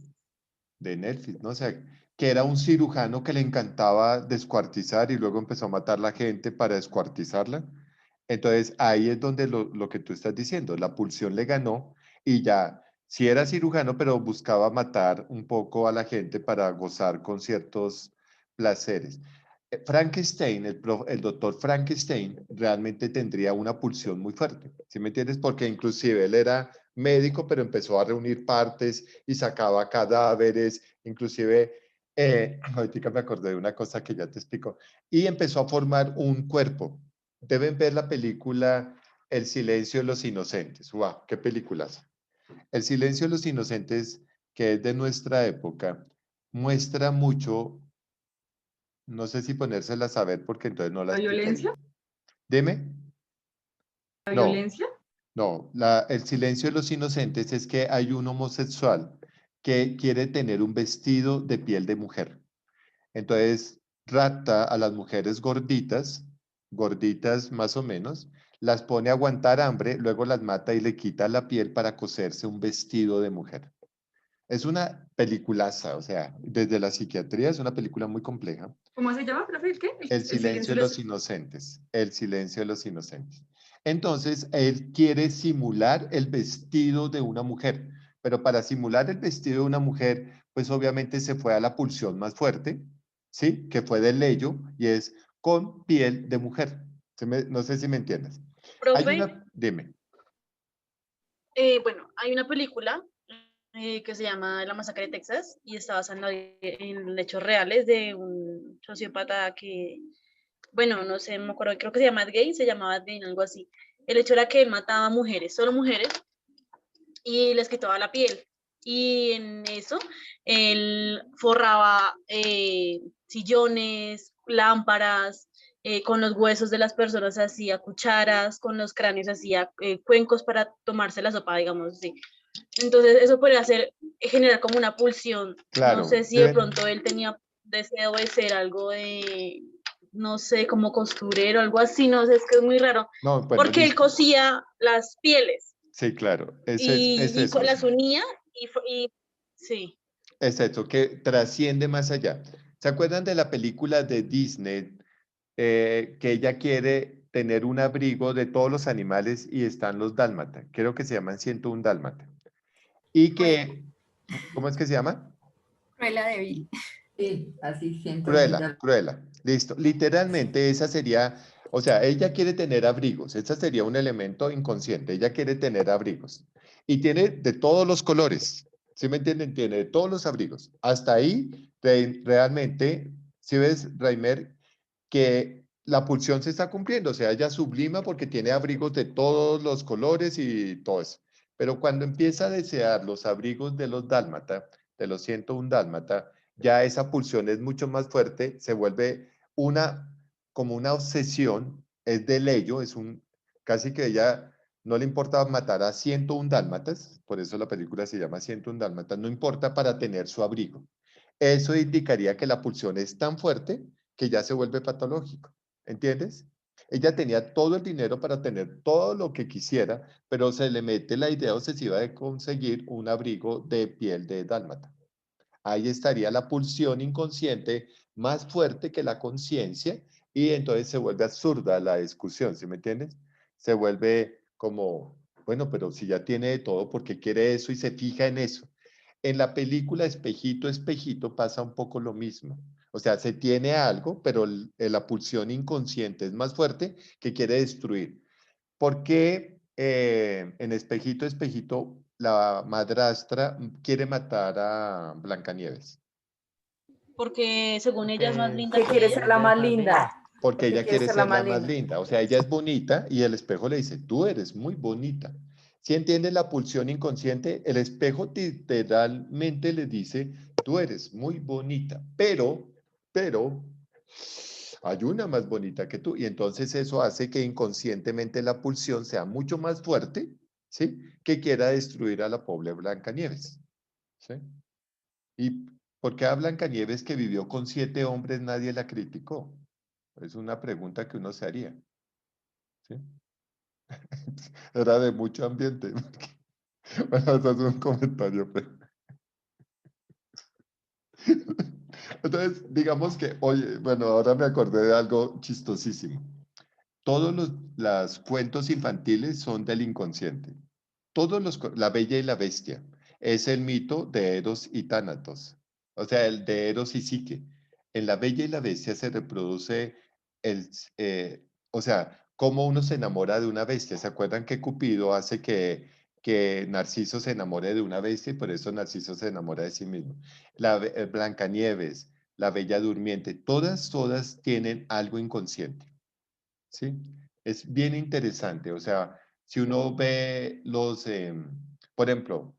S1: Netflix, no sé, que era un cirujano que le encantaba descuartizar y luego empezó a matar la gente para descuartizarla? Entonces, ahí es donde lo que tú estás diciendo, la pulsión le ganó y ya, sí era cirujano, pero buscaba matar un poco a la gente para gozar con ciertos placeres. Frankenstein, el doctor Frankenstein, realmente tendría una pulsión muy fuerte, ¿sí me entiendes? Porque inclusive él era médico, pero empezó a reunir partes y sacaba cadáveres, inclusive, ahorita me acordé de una cosa que ya te explico, y empezó a formar un cuerpo. Deben ver la película El silencio de los inocentes. ¡Wow! ¡Qué películas! El silencio de los inocentes, que es de nuestra época, muestra mucho, no sé si ponérsela a saber porque entonces no la
S6: ¿La
S1: explicaría.
S6: violencia?
S1: Dime.
S6: ¿La
S1: No,
S6: violencia?
S1: no, el silencio de los inocentes es que hay un homosexual que quiere tener un vestido de piel de mujer. Entonces, rapta a las mujeres gorditas, gorditas más o menos, las pone a aguantar hambre, luego las mata y le quita la piel para coserse un vestido de mujer. Es una peliculaza, o sea, desde la psiquiatría es una película muy compleja.
S6: ¿Cómo se llama, profe? ¿El qué?
S1: El
S6: El
S1: silencio
S6: silencio
S1: de
S6: de
S1: los inocentes, el silencio de los inocentes. Entonces, él quiere simular el vestido de una mujer, pero para simular el vestido de una mujer, pues obviamente se fue a la pulsión más fuerte, ¿sí? Que fue del leyo y es con piel de mujer. No sé si me entiendes. Hay
S5: Profe,
S1: una, dime.
S5: bueno, hay una película que se llama La Masacre de Texas y está basada en hechos reales de un sociópata que, bueno, no sé, no me acuerdo, creo que se llama Ed Gein, se llamaba Ed Gein, algo así. El hecho era que él mataba mujeres, solo mujeres, y les quitaba la piel. Y en eso, él forraba sillones, lámparas, con los huesos de las personas hacía cucharas, con los cráneos hacía cuencos para tomarse la sopa, digamos así. Entonces, eso podría hacer, generar como una pulsión. No sé
S1: Claro,
S5: si de pronto él tenía deseo de ser algo de, no sé, como costurero, algo así, no sé, es que es muy raro.
S1: No, bueno,
S5: Porque él
S1: listo.
S5: cosía las pieles
S1: Sí, claro, es
S5: y
S1: eso.
S5: las unía sí.
S1: Es eso, que trasciende más allá. ¿Se acuerdan de la película de Disney que ella quiere tener un abrigo de todos los animales y están los dálmata? Creo que se llaman 101 dálmata. Y que, ¿cómo es que se llama?
S10: Cruella de Vil. Sí, así siento.
S1: Cruella, Cruella. Listo. Literalmente esa sería O sea, ella quiere tener abrigos. Ese sería un elemento inconsciente. Ella quiere tener abrigos. Y tiene de todos los colores. ¿Sí me entienden? Tiene de todos los abrigos. Hasta ahí, realmente, si ves, Raimer, que la pulsión se está cumpliendo. O sea, ella sublima porque tiene abrigos de todos los colores y todo eso. Pero cuando empieza a desear los abrigos de los dálmata, de los 101 dálmata, ya esa pulsión es mucho más fuerte, se vuelve como una obsesión, es deleyo, casi que ella no le importa matar a 101 dálmatas, por eso la película se llama 101 dálmatas, no importa para tener su abrigo. Eso indicaría que la pulsión es tan fuerte que ya se vuelve patológico, ¿entiendes? Ella tenía todo el dinero para tener todo lo que quisiera, pero se le mete la idea obsesiva de conseguir un abrigo de piel de dálmata. Ahí estaría la pulsión inconsciente más fuerte que la conciencia y entonces se vuelve absurda la discusión, ¿sí me entiendes? Se vuelve como, bueno, pero si ya tiene de todo, ¿por qué quiere eso y se fija en eso? En la película Espejito, Espejito pasa un poco lo mismo. O sea, se tiene algo, pero la pulsión inconsciente es más fuerte que quiere destruir. ¿Por qué en Espejito, Espejito la madrastra quiere matar a Blancanieves?
S5: Porque según ella es más linda
S12: Que
S5: que
S12: quiere
S5: ella.
S12: ser la más linda.
S1: Porque ella quiere ser la más
S12: linda.
S1: linda. O sea, ella es bonita y el espejo le dice, tú eres muy bonita. Si entiendes la pulsión inconsciente, el espejo literalmente le dice, tú eres muy bonita, pero, hay una más bonita que tú. Y entonces eso hace que inconscientemente la pulsión sea mucho más fuerte, ¿sí? Que quiera destruir a la pobre Blancanieves, ¿sí? ¿Y por qué a Blancanieves, que vivió con 7 hombres, nadie la criticó? Es una pregunta que uno se haría, ¿sí? Era de mucho ambiente. Bueno, eso es un comentario, pero... Entonces, digamos que, oye, bueno, ahora me acordé de algo chistosísimo. Todos los cuentos infantiles son del inconsciente. La Bella y la Bestia es el mito de Eros y Tánatos, o sea, el de Eros y Psique. En La Bella y la Bestia se reproduce o sea, cómo uno se enamora de una bestia. ¿Se acuerdan que Cupido hace que Narciso se enamore de una bestia y por eso Narciso se enamora de sí mismo? Blancanieves, la Bella Durmiente, todas tienen algo inconsciente. ¿Sí? Es bien interesante, o sea, si uno ve por ejemplo,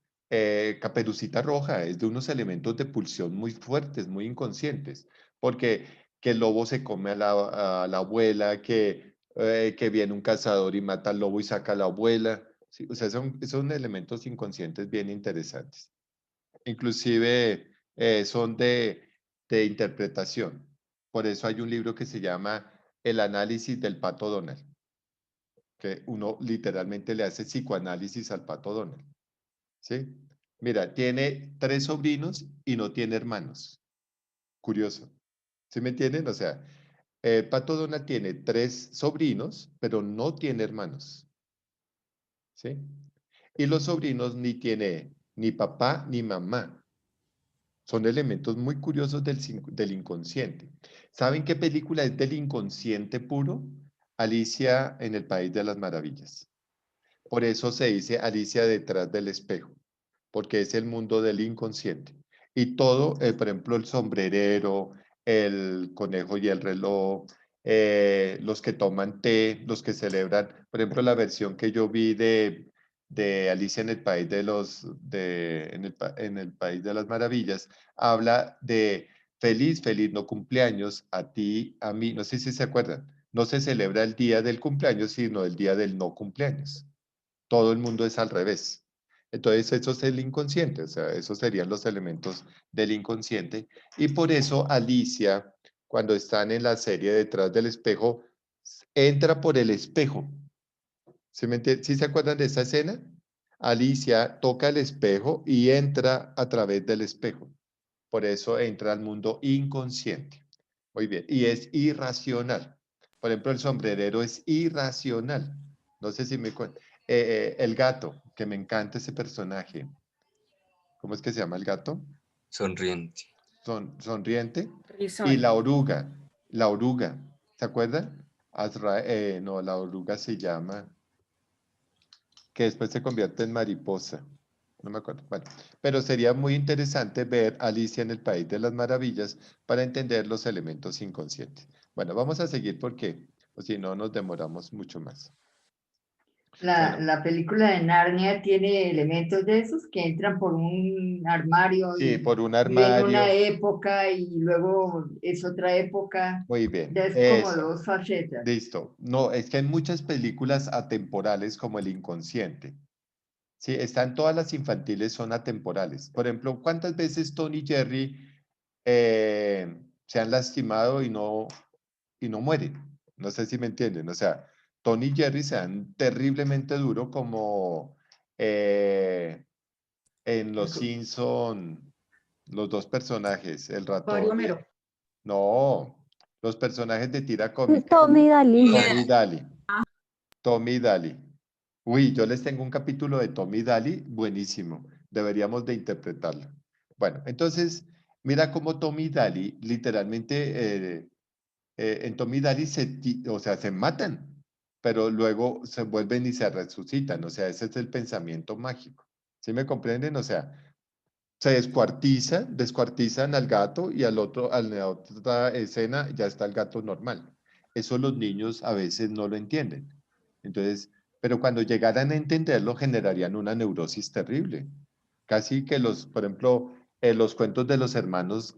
S1: Caperucita Roja es de unos elementos de pulsión muy fuertes, muy inconscientes, porque que el lobo se come a la abuela, que viene un cazador y mata al lobo y saca a la abuela, ¿sí? O sea, son elementos inconscientes bien interesantes. Inclusive son de interpretación. Por eso hay un libro que se llama El análisis del Pato Donald, que uno literalmente le hace psicoanálisis al Pato Donald. ¿Sí? Mira, tiene 3 sobrinos y no tiene hermanos. Curioso. ¿Sí me entienden? O sea, el Pato Donald tiene 3 sobrinos, pero no tiene hermanos. ¿Sí? Y los sobrinos ni tiene ni papá ni mamá. Son elementos muy curiosos del inconsciente. ¿Saben qué película es del inconsciente puro? Alicia en el País de las Maravillas. Por eso se dice Alicia detrás del espejo, porque es el mundo del inconsciente. Y todo, por ejemplo, el sombrerero, el conejo y el reloj, los que toman té, los que celebran, por ejemplo, la versión que yo vi de Alicia en el País en el País de las Maravillas, habla de feliz, feliz no cumpleaños a ti, a mí, no sé si se acuerdan, no se celebra el día del cumpleaños, sino el día del no cumpleaños. Todo el mundo es al revés. Entonces, eso es el inconsciente, o sea, esos serían los elementos del inconsciente. Y por eso Alicia, cuando están en la serie Detrás del Espejo, entra por el espejo. ¿Sí se acuerdan de esa escena? Alicia toca el espejo y entra a través del espejo. Por eso entra al mundo inconsciente. Muy bien, y es irracional. Por ejemplo, el sombrerero es irracional. No sé si me cuentan. El gato, que me encanta ese personaje. ¿Cómo es que se llama el gato?
S11: Sonriente.
S1: Sonriente. Y
S12: Risón.
S1: la oruga. ¿Se acuerdan? No, la oruga se llama, que después se convierte en mariposa. No me acuerdo. Bueno, pero sería muy interesante ver Alicia en el País de las Maravillas para entender los elementos inconscientes. Bueno, vamos a seguir porque, o si no, nos demoramos mucho más. Bueno,
S10: La película de Narnia tiene elementos de esos que entran por un armario
S1: sí,
S10: y
S1: por un
S10: viven una
S1: armario.
S10: época y luego es otra época.
S1: Muy bien,
S10: Ya es como
S1: eso.
S10: dos facetas.
S1: Listo. No, es que hay muchas películas atemporales como El Inconsciente. Sí, están todas las infantiles son atemporales. Por ejemplo, ¿cuántas veces Tony y Jerry se han lastimado y no mueren? No sé si me entienden. O sea, Tony y Jerry se dan terriblemente duro como en Los Simpson, los dos personajes, el
S6: Mario
S1: ratón.
S6: Homero.
S1: No, los personajes de tira cómica.
S13: Tommy Daly.
S1: Tommy y Daly. Tommy y Daly. Uy, yo les tengo un capítulo de Tommy y Daly buenísimo. Deberíamos de interpretarlo. Bueno, entonces, mira cómo Tommy y Daly literalmente en Tommy y Daly o sea, se matan, pero luego se vuelven y se resucitan. O sea, ese es el pensamiento mágico. ¿Sí me comprenden? O sea, se descuartizan al gato y a la otra escena ya está el gato normal. Eso los niños a veces no lo entienden. Entonces, pero cuando llegaran a entenderlo, generarían una neurosis terrible. Casi que por ejemplo, los cuentos de los hermanos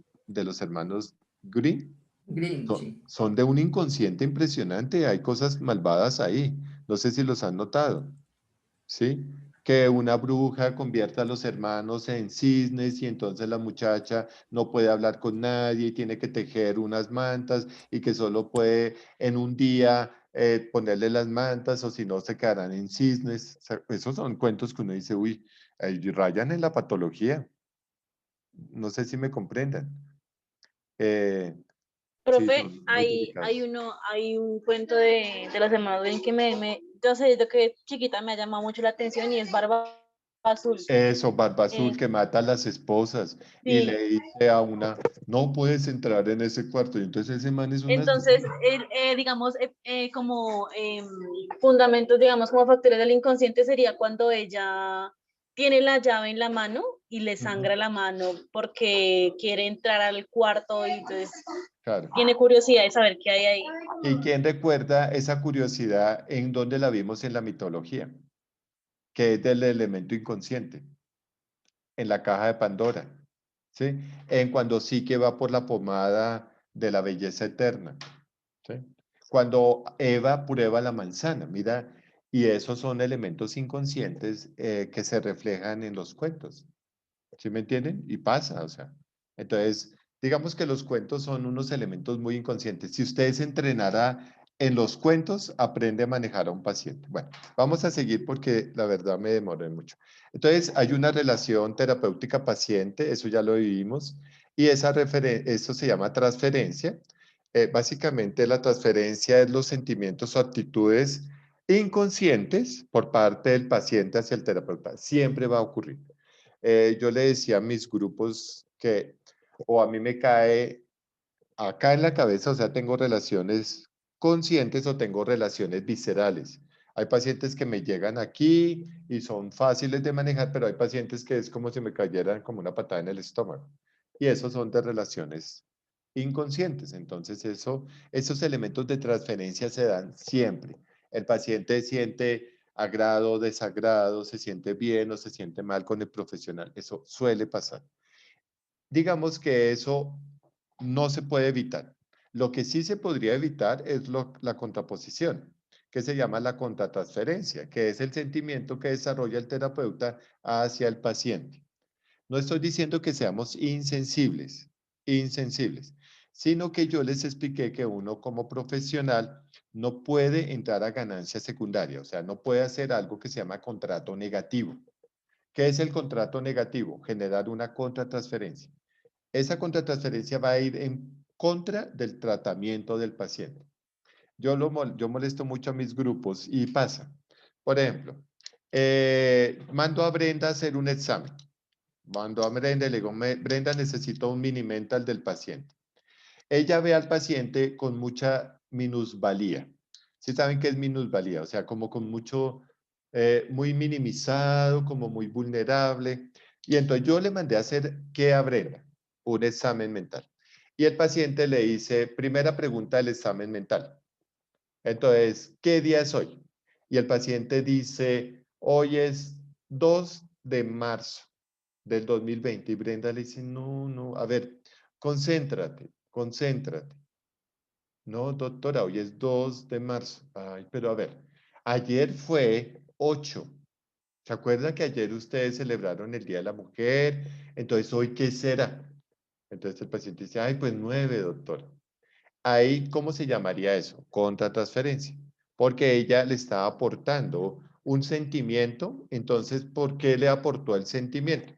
S1: Green,
S10: Green, sí.
S1: son de un inconsciente impresionante. Hay cosas malvadas ahí. No sé si los han notado. ¿Sí? Que una bruja convierta a los hermanos en cisnes y entonces la muchacha no puede hablar con nadie y tiene que tejer unas mantas y que solo puede en un día ponerle las mantas o si no se quedarán en cisnes. O sea, esos son cuentos que uno dice, uy, ahí rayan en la patología. No sé si me comprendan. Sí,
S5: Profe,
S1: son muy delicados.
S5: hay un cuento de las hermanas Grimm que yo sé, desde que chiquita me ha llamado mucho la atención y es Barba Azul.
S1: Eso, Barba Azul
S5: Eh,
S1: que mata a las esposas y
S5: sí,
S1: le dice a una, no puedes entrar en ese cuarto. Y entonces ese man es una...
S5: entonces, digamos, como fundamentos, digamos, como factores del inconsciente sería cuando ella tiene la llave en la mano y le sangra la mano porque quiere entrar al cuarto y entonces
S1: Claro.
S5: tiene curiosidad de saber qué hay ahí.
S1: ¿Y quién recuerda esa curiosidad en donde la vimos en la mitología? Que es del elemento inconsciente, en la caja de Pandora, ¿sí? En cuando Psique va por la pomada de la belleza eterna, ¿sí? Cuando Eva prueba la manzana, mira, y esos son elementos inconscientes que se reflejan en los cuentos, ¿sí me entienden? Y pasa, o sea, entonces, digamos que los cuentos son unos elementos muy inconscientes. Si usted se entrenara en los cuentos, aprende a manejar a un paciente. Bueno, vamos a seguir porque la verdad me demoré mucho. Entonces, hay una relación terapéutica paciente, eso ya lo vivimos, y eso se llama transferencia. Básicamente, la transferencia es los sentimientos o actitudes inconscientes por parte del paciente hacia el terapeuta. Siempre va a ocurrir. Yo le decía a mis grupos que, o a mí me cae acá en la cabeza, o sea, tengo relaciones conscientes o tengo relaciones viscerales. Hay pacientes que me llegan aquí y son fáciles de manejar, pero hay pacientes que es como si me cayeran como una patada en el estómago. Y esos son de relaciones inconscientes. Entonces, esos elementos de transferencia se dan siempre. El paciente siente agrado, desagrado, se siente bien o se siente mal con el profesional. Eso suele pasar. Digamos que eso no se puede evitar. Lo que sí se podría evitar es la contraposición, que se llama la contratransferencia, que es el sentimiento que desarrolla el terapeuta hacia el paciente. No estoy diciendo que seamos insensibles, sino que yo les expliqué que uno como profesional no puede entrar a ganancia secundaria, o sea, no puede hacer algo que se llama contrato negativo. ¿Qué es el contrato negativo? Generar una contratransferencia. Esa contratransferencia va a ir en contra del tratamiento del paciente. Yo molesto mucho a mis grupos y pasa. Por ejemplo, mando a Brenda a hacer un examen. Mando a Brenda y le digo, Brenda, necesito un mini mental del paciente. Ella ve al paciente con mucha minusvalía. Sí saben qué es minusvalía, o sea, como con mucho, muy minimizado, como muy vulnerable. Y entonces yo le mandé a hacer, ¿qué a Brenda? Un examen mental. Y el paciente le dice, primera pregunta del examen mental. Entonces, ¿qué día es hoy? Y el paciente dice, hoy es 2 de marzo del 2020. Y Brenda le dice, no, no, a ver, concéntrate, concéntrate. No, doctora, hoy es 2 de marzo. Ay, pero a ver, ayer fue 8. ¿Se acuerdan que ayer ustedes celebraron el Día de la Mujer? Entonces, ¿hoy qué será? Entonces el paciente dice, ay, pues 9, doctor. Ahí, ¿cómo se llamaría eso? Contratransferencia. Porque ella le estaba aportando un sentimiento, entonces, ¿por qué le aportó el sentimiento?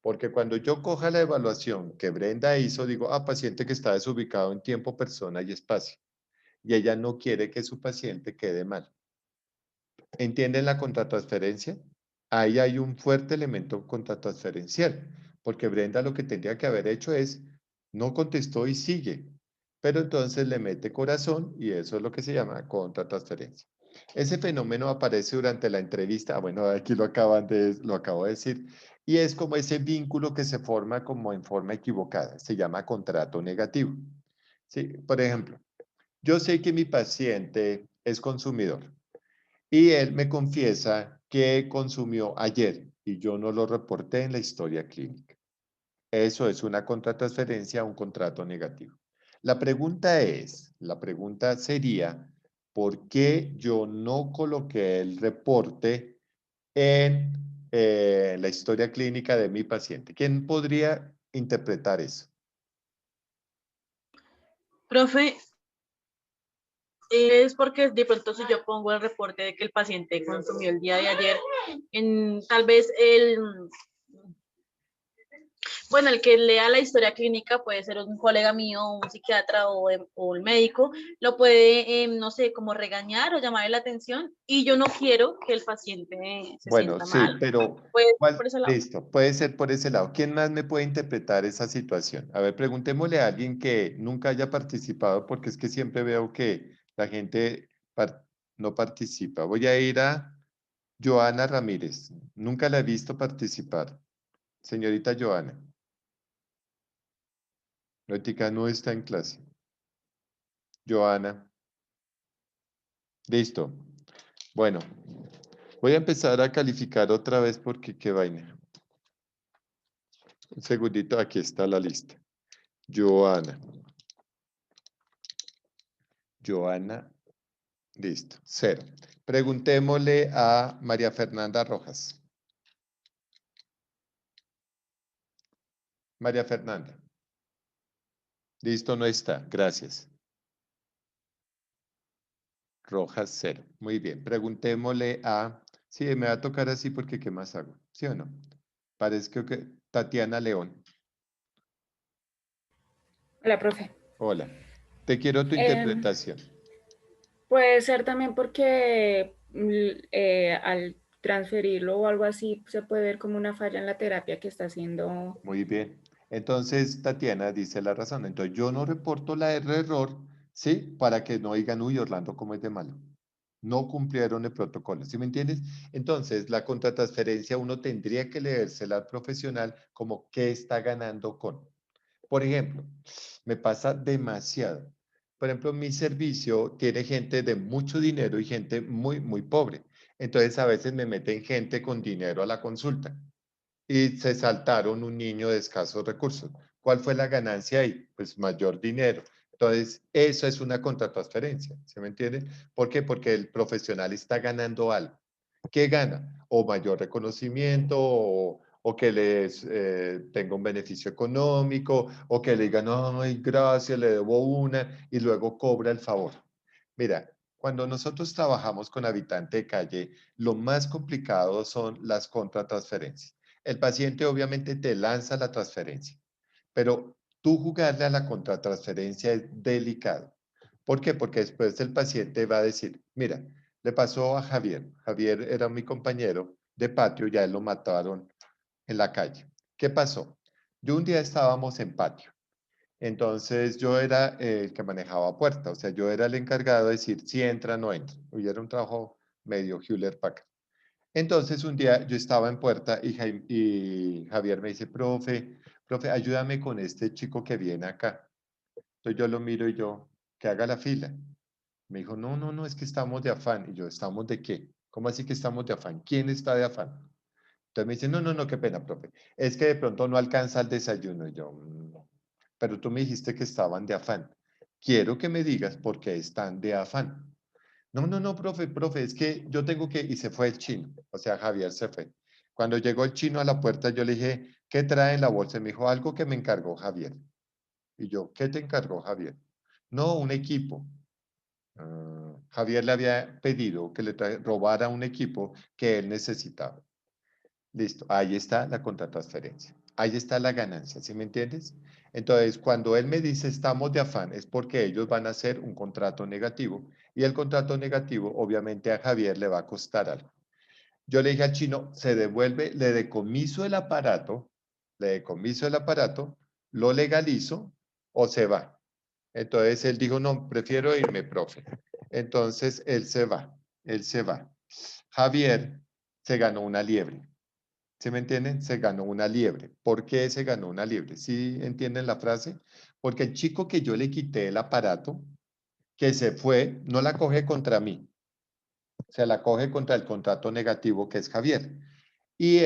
S1: Porque cuando yo coja la evaluación que Brenda hizo, digo, paciente que está desubicado en tiempo, persona y espacio. Y ella no quiere que su paciente quede mal. ¿Entienden la contratransferencia? Ahí hay un fuerte elemento contratransferencial, porque Brenda lo que tendría que haber hecho es, no contestó y sigue, pero entonces le mete corazón y eso es lo que se llama contratransferencia. Ese fenómeno aparece durante la entrevista, bueno, aquí lo acabo de decir, y es como ese vínculo que se forma como en forma equivocada, se llama contrato negativo. ¿Sí? Por ejemplo, yo sé que mi paciente es consumidor y él me confiesa que consumió ayer y yo no lo reporté en la historia clínica. Eso es una contratransferencia a un contrato negativo. La pregunta sería, ¿por qué yo no coloqué el reporte en la historia clínica de mi paciente? ¿Quién podría interpretar eso?
S5: Profe, es porque de pronto si yo pongo el reporte de que el paciente consumió el día de ayer, tal vez bueno, el que lea la historia clínica puede ser un colega mío, un psiquiatra o el médico, lo puede, no sé, como regañar o llamarle la atención y yo no quiero que el paciente se
S1: Bueno,
S5: sienta
S1: sí,
S5: mal.
S1: pero
S5: Puede ser por ese lado.
S1: listo, puede ser por ese lado. ¿Quién más me puede interpretar esa situación? A ver, preguntémosle a alguien que nunca haya participado, porque es que siempre veo que la gente no participa. Voy a ir a Joana Ramírez. Nunca la he visto participar. Señorita Joana. Lótica no está en clase. Joana. Listo. Bueno, voy a empezar a calificar otra vez porque qué vaina. Un segundito, aquí está la lista. Joana. Joana, listo, 0. Preguntémosle a María Fernanda Rojas. María Fernanda. Listo, no está, gracias. Rojas, 0. Muy bien, preguntémosle a... Sí, me va a tocar así porque ¿qué más hago? ¿Sí o no? Parece que Tatiana León.
S15: Hola, profe.
S1: Hola. Te quiero tu interpretación.
S15: Puede ser también porque al transferirlo o algo así se puede ver como una falla en la terapia que está haciendo.
S1: Muy bien. Entonces, Tatiana dice la razón. Entonces, yo no reporto la error, ¿sí? Para que no digan, uy, Orlando, ¿cómo es de malo? No cumplieron el protocolo, ¿sí me entiendes? Entonces, la contratransferencia uno tendría que leérsela al profesional como qué está ganando con. Por ejemplo, me pasa demasiado. Por ejemplo, mi servicio tiene gente de mucho dinero y gente muy, muy pobre. Entonces, a veces me meten gente con dinero a la consulta y se saltaron un niño de escasos recursos. ¿Cuál fue la ganancia ahí? Pues mayor dinero. Entonces, eso es una contratransferencia, ¿se me entiende? ¿Por qué? Porque el profesional está ganando algo. ¿Qué gana? O mayor reconocimiento, o que les tenga un beneficio económico, o que le digan, ay, gracias, le debo una, y luego cobra el favor. Mira, cuando nosotros trabajamos con habitante de calle, lo más complicado son las contratransferencias. El paciente obviamente te lanza la transferencia, pero tú jugarle a la contratransferencia es delicado. ¿Por qué? Porque después el paciente va a decir, mira, le pasó a Javier. Javier era mi compañero de patio, ya él lo mataron en la calle. ¿Qué pasó? Yo un día estábamos en patio. Entonces yo era el que manejaba puerta, o sea, yo era el encargado de decir si entra o no entra. Y era un trabajo medio Hewlett Packard. Entonces un día yo estaba en puerta y Javier me dice, profe, ayúdame con este chico que viene acá. Entonces yo lo miro y yo, que haga la fila. Me dijo, no, es que estamos de afán. Y yo, ¿estamos de qué? ¿Cómo así que estamos de afán? ¿Quién está de afán? Entonces me dice, no, qué pena, profe. Es que de pronto no alcanza el desayuno. Y yo, pero tú me dijiste que estaban de afán. Quiero que me digas por qué están de afán. No, profe, es que yo tengo que... Y se fue el chino, o sea, Javier se fue. Cuando llegó el chino a la puerta, yo le dije, ¿qué trae en la bolsa? Y me dijo, algo que me encargó Javier. Y yo, ¿qué te encargó Javier? No, un equipo. Javier le había pedido que le robara un equipo que él necesitaba. Listo, ahí está la contratransferencia. Ahí está la ganancia, ¿sí me entiendes? Entonces, cuando él me dice estamos de afán, es porque ellos van a hacer un contrato negativo y el contrato negativo, obviamente, a Javier le va a costar algo. Yo le dije al chino, se devuelve, le decomiso el aparato, lo legalizo o se va. Entonces él dijo, no, prefiero irme, profe. Entonces él se va. Javier se ganó una liebre. ¿Sí me entienden? Se ganó una liebre. ¿Por qué se ganó una liebre? ¿Sí entienden la frase? Porque el chico que yo le quité el aparato, que se fue, no la coge contra mí. Se la coge contra el contrato negativo que es Javier. Y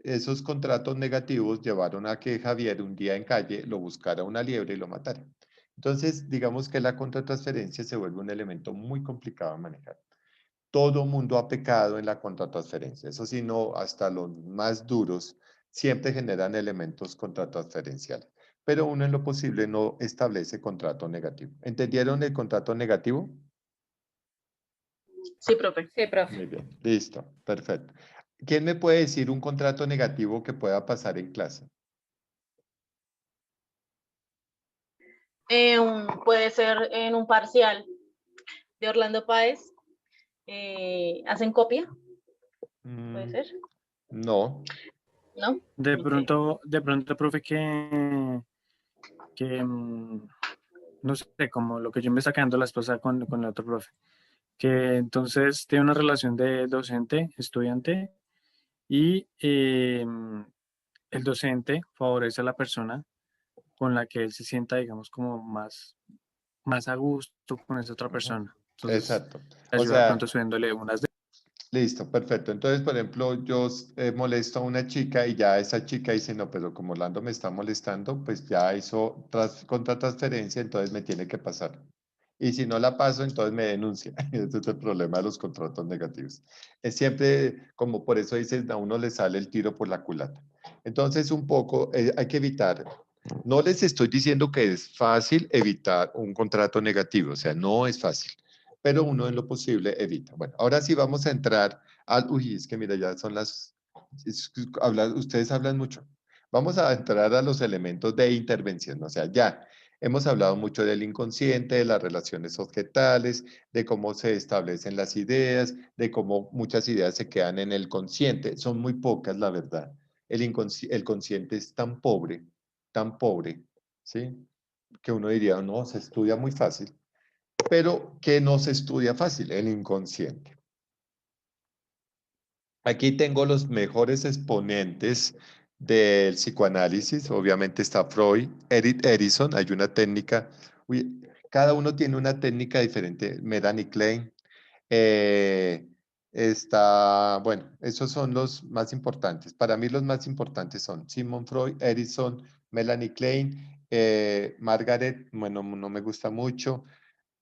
S1: esos contratos negativos llevaron a que Javier un día en calle lo buscara una liebre y lo matara. Entonces, digamos que la contratransferencia se vuelve un elemento muy complicado de manejar. Todo mundo ha pecado en la contratransferencia. Eso sí, no, hasta los más duros siempre generan elementos contratransferenciales. Pero uno en lo posible no establece contrato negativo. ¿Entendieron el contrato negativo?
S5: Sí, profe.
S15: Sí, profe.
S1: Muy bien, listo, perfecto. ¿Quién me puede decir un contrato negativo que pueda pasar en clase?
S5: Puede ser en un parcial de Orlando Páez. ¿Hacen copia? ¿Puede ser?
S1: No.
S5: ¿No?
S7: De pronto, profe, no sé, como lo que yo me está quedando la esposa con el otro profe, que entonces tiene una relación de docente-estudiante y el docente favorece a la persona con la que él se sienta, digamos, como más a gusto con esa otra persona. Entonces,
S1: Exacto. O
S7: ayuda de
S1: sea,
S7: pronto subiéndole unas de...
S1: listo, perfecto. Entonces, por ejemplo, yo molesto a una chica y ya esa chica dice, no, pero como Orlando me está molestando, pues ya hizo contratransferencia, entonces me tiene que pasar. Y si no la paso, entonces me denuncia. Ese es el problema de los contratos negativos. Es siempre, como por eso dicen, a uno le sale el tiro por la culata. Entonces, un poco, hay que evitar. No les estoy diciendo que es fácil evitar un contrato negativo, o sea, no es fácil, pero uno en lo posible evita. Bueno, ahora sí vamos a entrar al... Uy, es que mira, ya son ustedes hablan mucho. Vamos a entrar a los elementos de intervención, o sea, ya hemos hablado mucho del inconsciente, de las relaciones objetales, de cómo se establecen las ideas, de cómo muchas ideas se quedan en el consciente. Son muy pocas, la verdad. El consciente es tan pobre, ¿sí? Que uno diría, no, se estudia muy fácil, pero que no se estudia fácil, el inconsciente. Aquí tengo los mejores exponentes del psicoanálisis, obviamente está Freud, Erik Erikson, hay una técnica, cada uno tiene una técnica diferente, Melanie Klein, bueno, esos son los más importantes. Para mí los más importantes son Sigmund Freud, Erikson, Melanie Klein, Margaret, bueno, no me gusta mucho,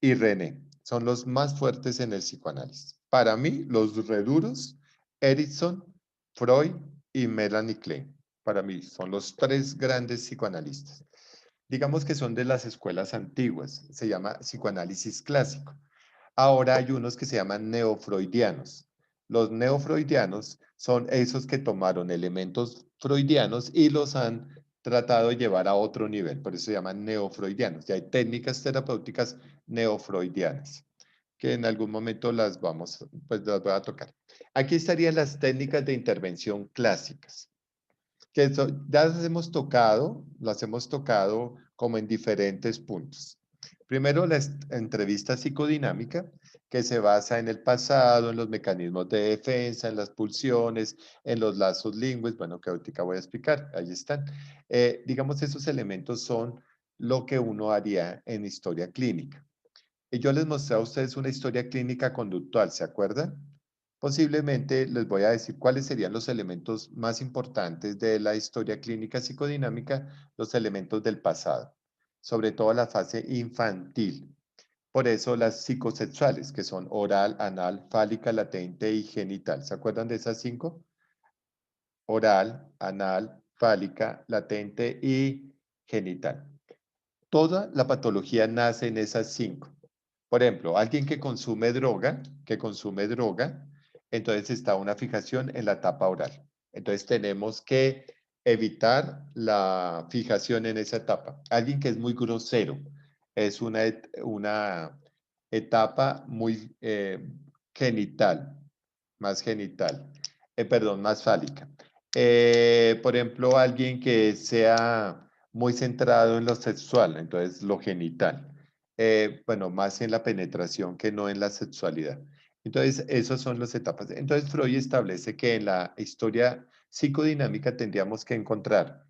S1: y René. Son los más fuertes en el psicoanálisis. Para mí, los reduros, Erikson, Freud y Melanie Klein. Para mí, son los tres grandes psicoanalistas. Digamos que son de las escuelas antiguas. Se llama psicoanálisis clásico. Ahora hay unos que se llaman neofreudianos. Los neofreudianos son esos que tomaron elementos freudianos y los han tratado de llevar a otro nivel, por eso se llaman neofreudianos. Y hay técnicas terapéuticas neofreudianas, que en algún momento las voy a tocar. Aquí estarían las técnicas de intervención clásicas, que ya las hemos tocado como en diferentes puntos. Primero, la entrevista psicodinámica, que se basa en el pasado, en los mecanismos de defensa, en las pulsiones, en los lazos lingües, bueno, que ahorita voy a explicar, ahí están. Digamos, esos elementos son lo que uno haría en historia clínica. Y yo les mostré a ustedes una historia clínica conductual, ¿se acuerdan? Posiblemente les voy a decir cuáles serían los elementos más importantes de la historia clínica psicodinámica, los elementos del pasado, sobre todo la fase infantil. Por eso las psicosexuales, que son oral, anal, fálica, latente y genital. ¿Se acuerdan de esas 5? Oral, anal, fálica, latente y genital. Toda la patología nace en esas 5. Por ejemplo, alguien que consume droga, entonces está una fijación en la etapa oral. Entonces tenemos que evitar la fijación en esa etapa. Alguien que es muy grosero, es una etapa muy genital, más genital, más fálica. Por ejemplo, alguien que sea muy centrado en lo sexual, entonces lo genital. Bueno, más en la penetración que no en la sexualidad. Entonces, esas son las etapas. Entonces, Freud establece que en la historia psicodinámica tendríamos que encontrar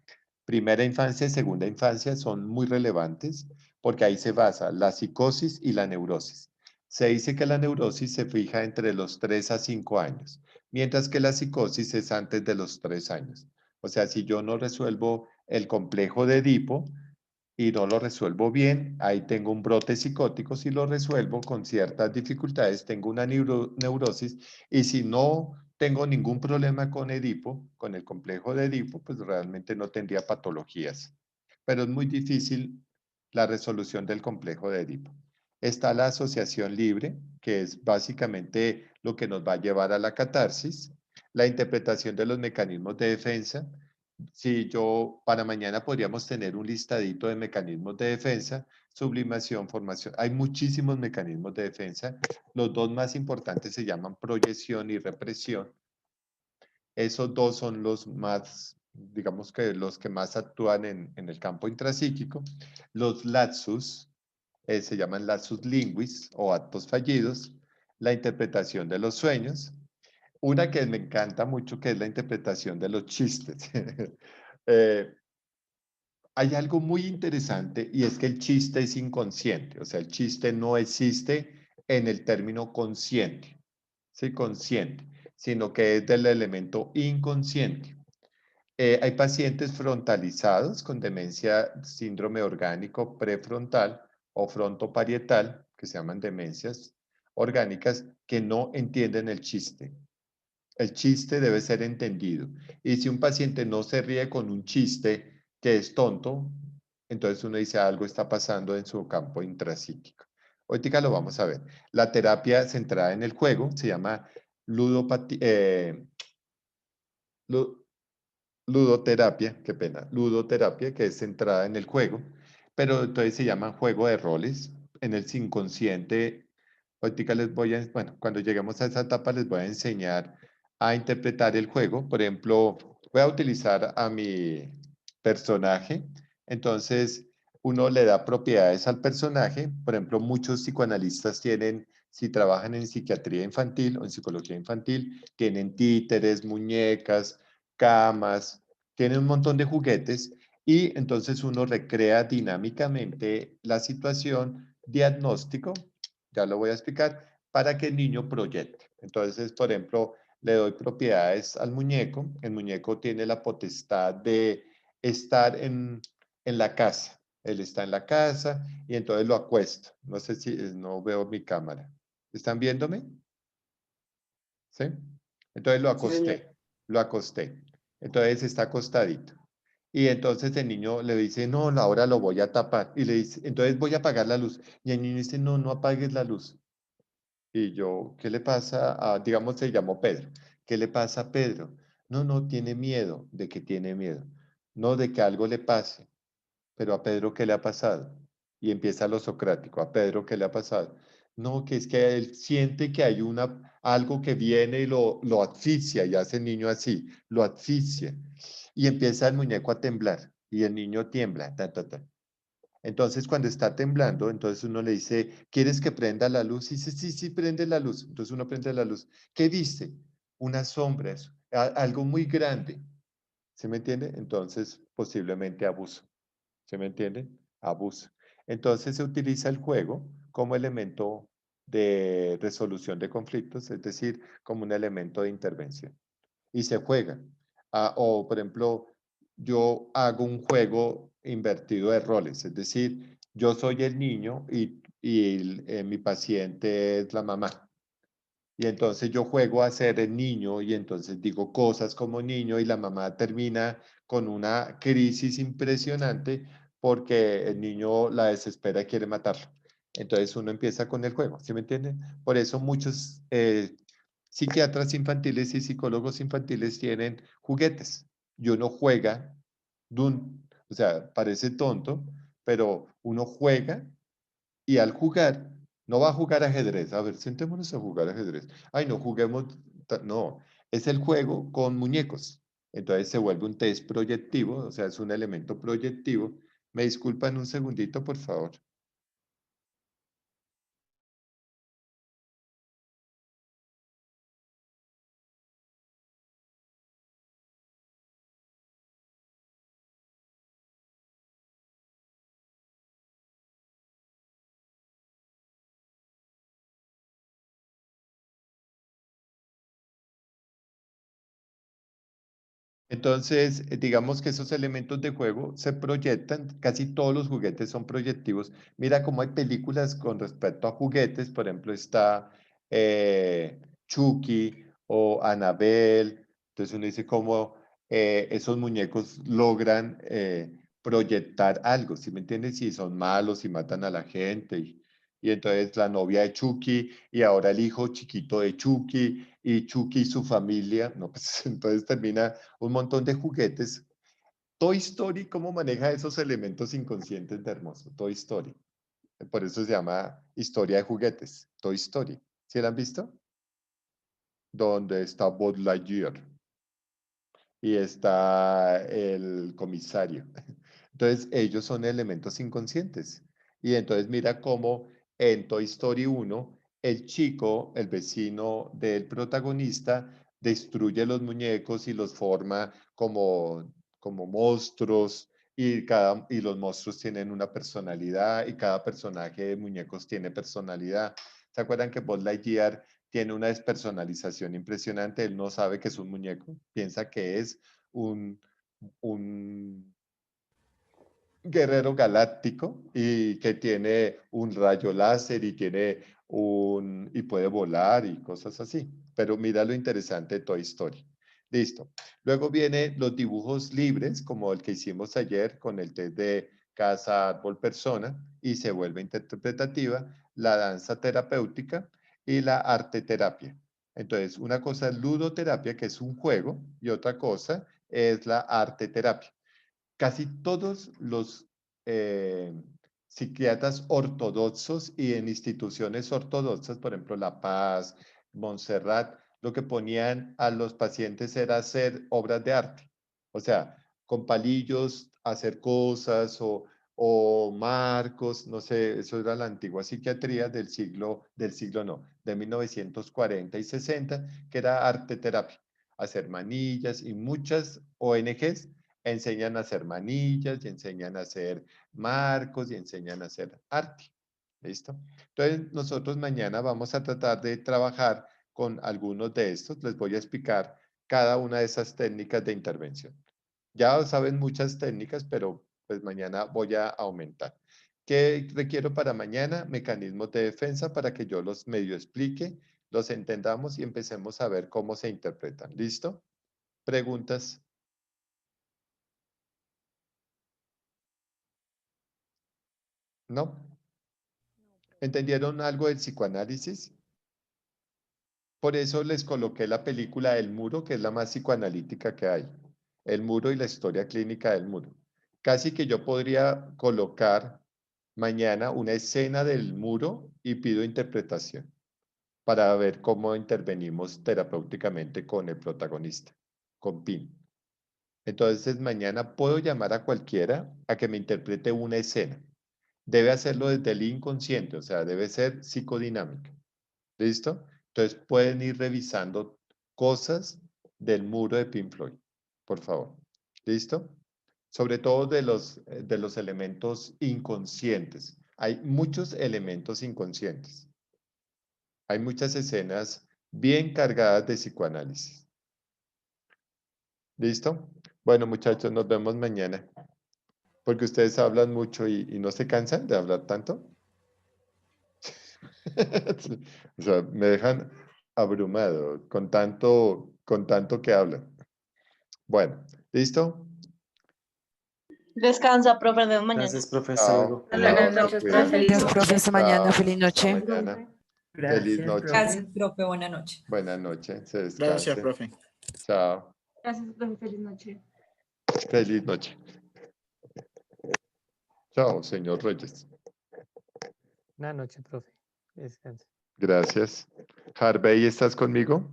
S1: primera infancia y segunda infancia son muy relevantes porque ahí se basa la psicosis y la neurosis. Se dice que la neurosis se fija entre los 3 a 5 años, mientras que la psicosis es antes de los 3 años. O sea, si yo no resuelvo el complejo de Edipo y no lo resuelvo bien, ahí tengo un brote psicótico. Si lo resuelvo con ciertas dificultades, tengo una neurosis. Y si no tengo ningún problema con Edipo, con el complejo de Edipo, pues realmente no tendría patologías. Pero es muy difícil la resolución del complejo de Edipo. Está la asociación libre, que es básicamente lo que nos va a llevar a la catarsis, la interpretación de los mecanismos de defensa. Si yo, para mañana podríamos tener un listadito de mecanismos de defensa, sublimación, formación. Hay muchísimos mecanismos de defensa. Los dos más importantes se llaman proyección y represión. Esos dos son los más, digamos que los que más actúan en el campo intrapsíquico. Los lapsus, se llaman lapsus linguis o actos fallidos. La interpretación de los sueños. Una que me encanta mucho, que es la interpretación de los chistes. Hay algo muy interesante y es que el chiste es inconsciente, o sea, el chiste no existe en el término consciente, ¿sí? Consciente, sino que es del elemento inconsciente. Hay pacientes frontalizados con demencia, síndrome orgánico prefrontal o frontoparietal, que se llaman demencias orgánicas, que no entienden el chiste. El chiste debe ser entendido. Y si un paciente no se ríe con un chiste que es tonto, entonces uno dice algo está pasando en su campo intrapsíquico. Ahorita lo vamos a ver. La terapia centrada en el juego se llama ludoterapia, qué pena, ludoterapia, que es centrada en el juego, pero entonces se llama juego de roles. En el inconsciente, ahorita les voy a, bueno, cuando lleguemos a esa etapa les voy a enseñar a interpretar el juego. Por ejemplo, voy a utilizar a mi personaje. Entonces, uno le da propiedades al personaje. Por ejemplo, muchos psicoanalistas tienen, si trabajan en psiquiatría infantil o en psicología infantil, tienen títeres, muñecas, camas, tienen un montón de juguetes y entonces uno recrea dinámicamente la situación, diagnóstico, ya lo voy a explicar, para que el niño proyecte. Entonces, por ejemplo, le doy propiedades al muñeco. El muñeco tiene la potestad de estar en la casa. Él está en la casa y entonces lo acuesto. No sé si, no veo mi cámara. ¿Están viéndome? ¿Sí? Entonces lo acosté. Lo acosté. Entonces está acostadito. Y entonces el niño le dice, no, ahora lo voy a tapar. Y le dice, entonces voy a apagar la luz. Y el niño dice, no, no apagues la luz. Y yo, ¿qué le pasa a, digamos, se llamó Pedro? ¿Qué le pasa a Pedro? No, no, tiene miedo. ¿De qué tiene miedo? No, de que algo le pase. Pero a Pedro, ¿qué le ha pasado? Y empieza lo socrático. ¿A Pedro qué le ha pasado? No, que es que él siente que hay algo que viene y lo asfixia, y hace el niño así, lo asfixia. Y empieza el muñeco a temblar, y el niño tiembla, ta, ta, ta. Entonces, cuando está temblando, entonces uno le dice, ¿quieres que prenda la luz? Y dice, sí, sí, prende la luz. Entonces uno prende la luz. ¿Qué viste? Unas sombras, algo muy grande. ¿Sí me entiende? Entonces, posiblemente abuso. ¿Sí me entiende? Abuso. Entonces se utiliza el juego como elemento de resolución de conflictos, es decir, como un elemento de intervención. Y se juega. O, por ejemplo, yo hago un juego invertido de roles, es decir, yo soy el niño y mi paciente es la mamá. Y entonces yo juego a ser el niño y entonces digo cosas como niño y la mamá termina con una crisis impresionante porque el niño la desespera y quiere matarlo. Entonces uno empieza con el juego, ¿sí me entienden? Por eso muchos psiquiatras infantiles y psicólogos infantiles tienen juguetes y uno juega, o sea, parece tonto, pero uno juega y al jugar, no va a jugar ajedrez. A ver, sentémonos a jugar ajedrez. Ay, no juguemos. No, es el juego con muñecos. Entonces se vuelve un test proyectivo, o sea, es un elemento proyectivo. Me disculpan un segundito, por favor. Entonces, digamos que esos elementos de juego se proyectan, casi todos los juguetes son proyectivos. Mira cómo hay películas con respecto a juguetes, por ejemplo, está Chucky o Annabelle. Entonces uno dice cómo esos muñecos logran proyectar algo, ¿sí me entiendes? Si son malos, y matan a la gente. Y entonces la novia de Chucky y ahora el hijo chiquito de Chucky y Chucky y su familia, no, pues entonces termina un montón de juguetes. Toy Story, ¿cómo maneja esos elementos inconscientes de hermoso? Toy Story. Por eso se llama historia de juguetes. Toy Story. ¿Sí la han visto? Donde está Buzz Lightyear y está el comisario. Entonces, ellos son elementos inconscientes. Y entonces mira cómo en Toy Story 1, el chico, el vecino del protagonista, destruye los muñecos y los forma como monstruos y los monstruos tienen una personalidad y cada personaje de muñecos tiene personalidad. ¿Se acuerdan que Buzz Lightyear tiene una despersonalización impresionante? Él no sabe que es un muñeco, piensa que es un guerrero galáctico y que tiene un rayo láser y y puede volar y cosas así. Pero mira lo interesante de Toy Story. Listo. Luego vienen los dibujos libres, como el que hicimos ayer con el test de casa, árbol, persona, y se vuelve interpretativa, la danza terapéutica y la arte terapia. Entonces, una cosa es ludoterapia, que es un juego, y otra cosa es la arte terapia. Casi todos los psiquiatras ortodoxos y en instituciones ortodoxas, por ejemplo, La Paz, Montserrat, lo que ponían a los pacientes era hacer obras de arte. O sea, con palillos hacer cosas o marcos, no sé, eso era la antigua psiquiatría del siglo no, de 1940 y 60, que era arte terapia, hacer manillas y muchas ONGs enseñan a hacer manillas y enseñan a hacer marcos y enseñan a hacer arte. ¿Listo? Entonces, nosotros mañana vamos a tratar de trabajar con algunos de estos. Les voy a explicar cada una de esas técnicas de intervención. Ya saben muchas técnicas, pero pues mañana voy a aumentar. ¿Qué requiero para mañana? Mecanismos de defensa para que yo los medio explique, los entendamos y empecemos a ver cómo se interpretan. ¿Listo? ¿Preguntas? ¿No? ¿Entendieron algo del psicoanálisis? Por eso les coloqué la película El Muro, que es la más psicoanalítica que hay. El Muro y la historia clínica del Muro. Casi que yo podría colocar mañana una escena del Muro y pido interpretación para ver cómo intervenimos terapéuticamente con el protagonista, con Pin. Entonces mañana puedo llamar a cualquiera a que me interprete una escena. debe hacerlo desde el inconsciente, o sea, debe ser psicodinámica. ¿Listo? Entonces pueden ir revisando cosas del muro de Pink Floyd, por favor. ¿Listo? Sobre todo de los elementos inconscientes. Hay muchos elementos inconscientes. Hay muchas escenas bien cargadas de psicoanálisis. ¿Listo? Bueno, muchachos, nos vemos mañana. Porque ustedes hablan mucho y no se cansan de hablar tanto. O sea, me dejan abrumado con tanto que hablan. Bueno, ¿listo?
S5: Descansa, profe, nos vemos mañana.
S16: Gracias, profe. Hasta
S1: Chao.
S16: luego.
S6: Buenas
S1: Chao,
S6: noches,
S1: cuídense.
S6: profe.
S12: Gracias, profe. Hasta mañana.
S1: Chao.
S12: Feliz
S1: Hasta
S12: noche.
S1: mañana. Feliz
S10: Gracias,
S1: noche.
S10: profe.
S12: Gracias, profe. Buena noche.
S1: Buenas noches. Se
S16: Gracias,
S1: descanse.
S16: profe.
S1: Chao.
S6: Gracias, profe. Feliz noche.
S1: Feliz noche. Chao, señor Reyes.
S14: Buenas noches, profe. Descanse.
S1: Gracias. Harvey, ¿estás conmigo?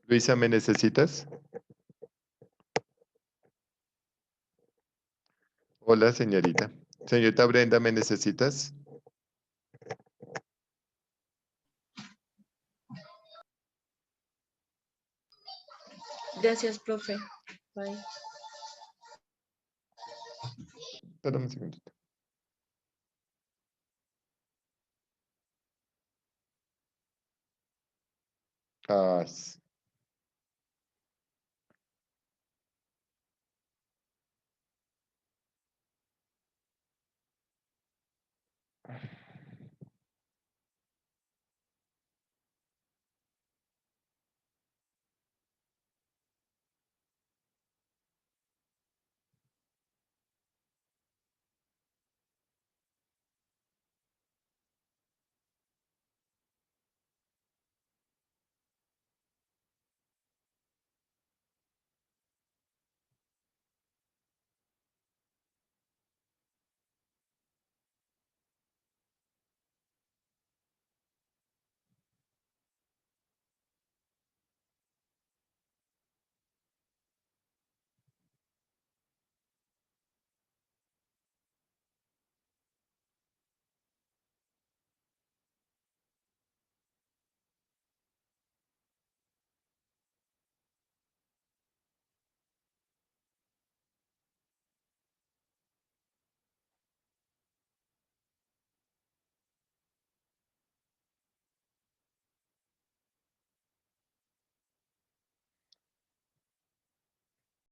S1: Luisa, ¿me necesitas? Hola, señorita. Señorita Brenda, ¿me necesitas?
S4: Gracias, profe. Bye.
S1: Espérame un segundito. Ah,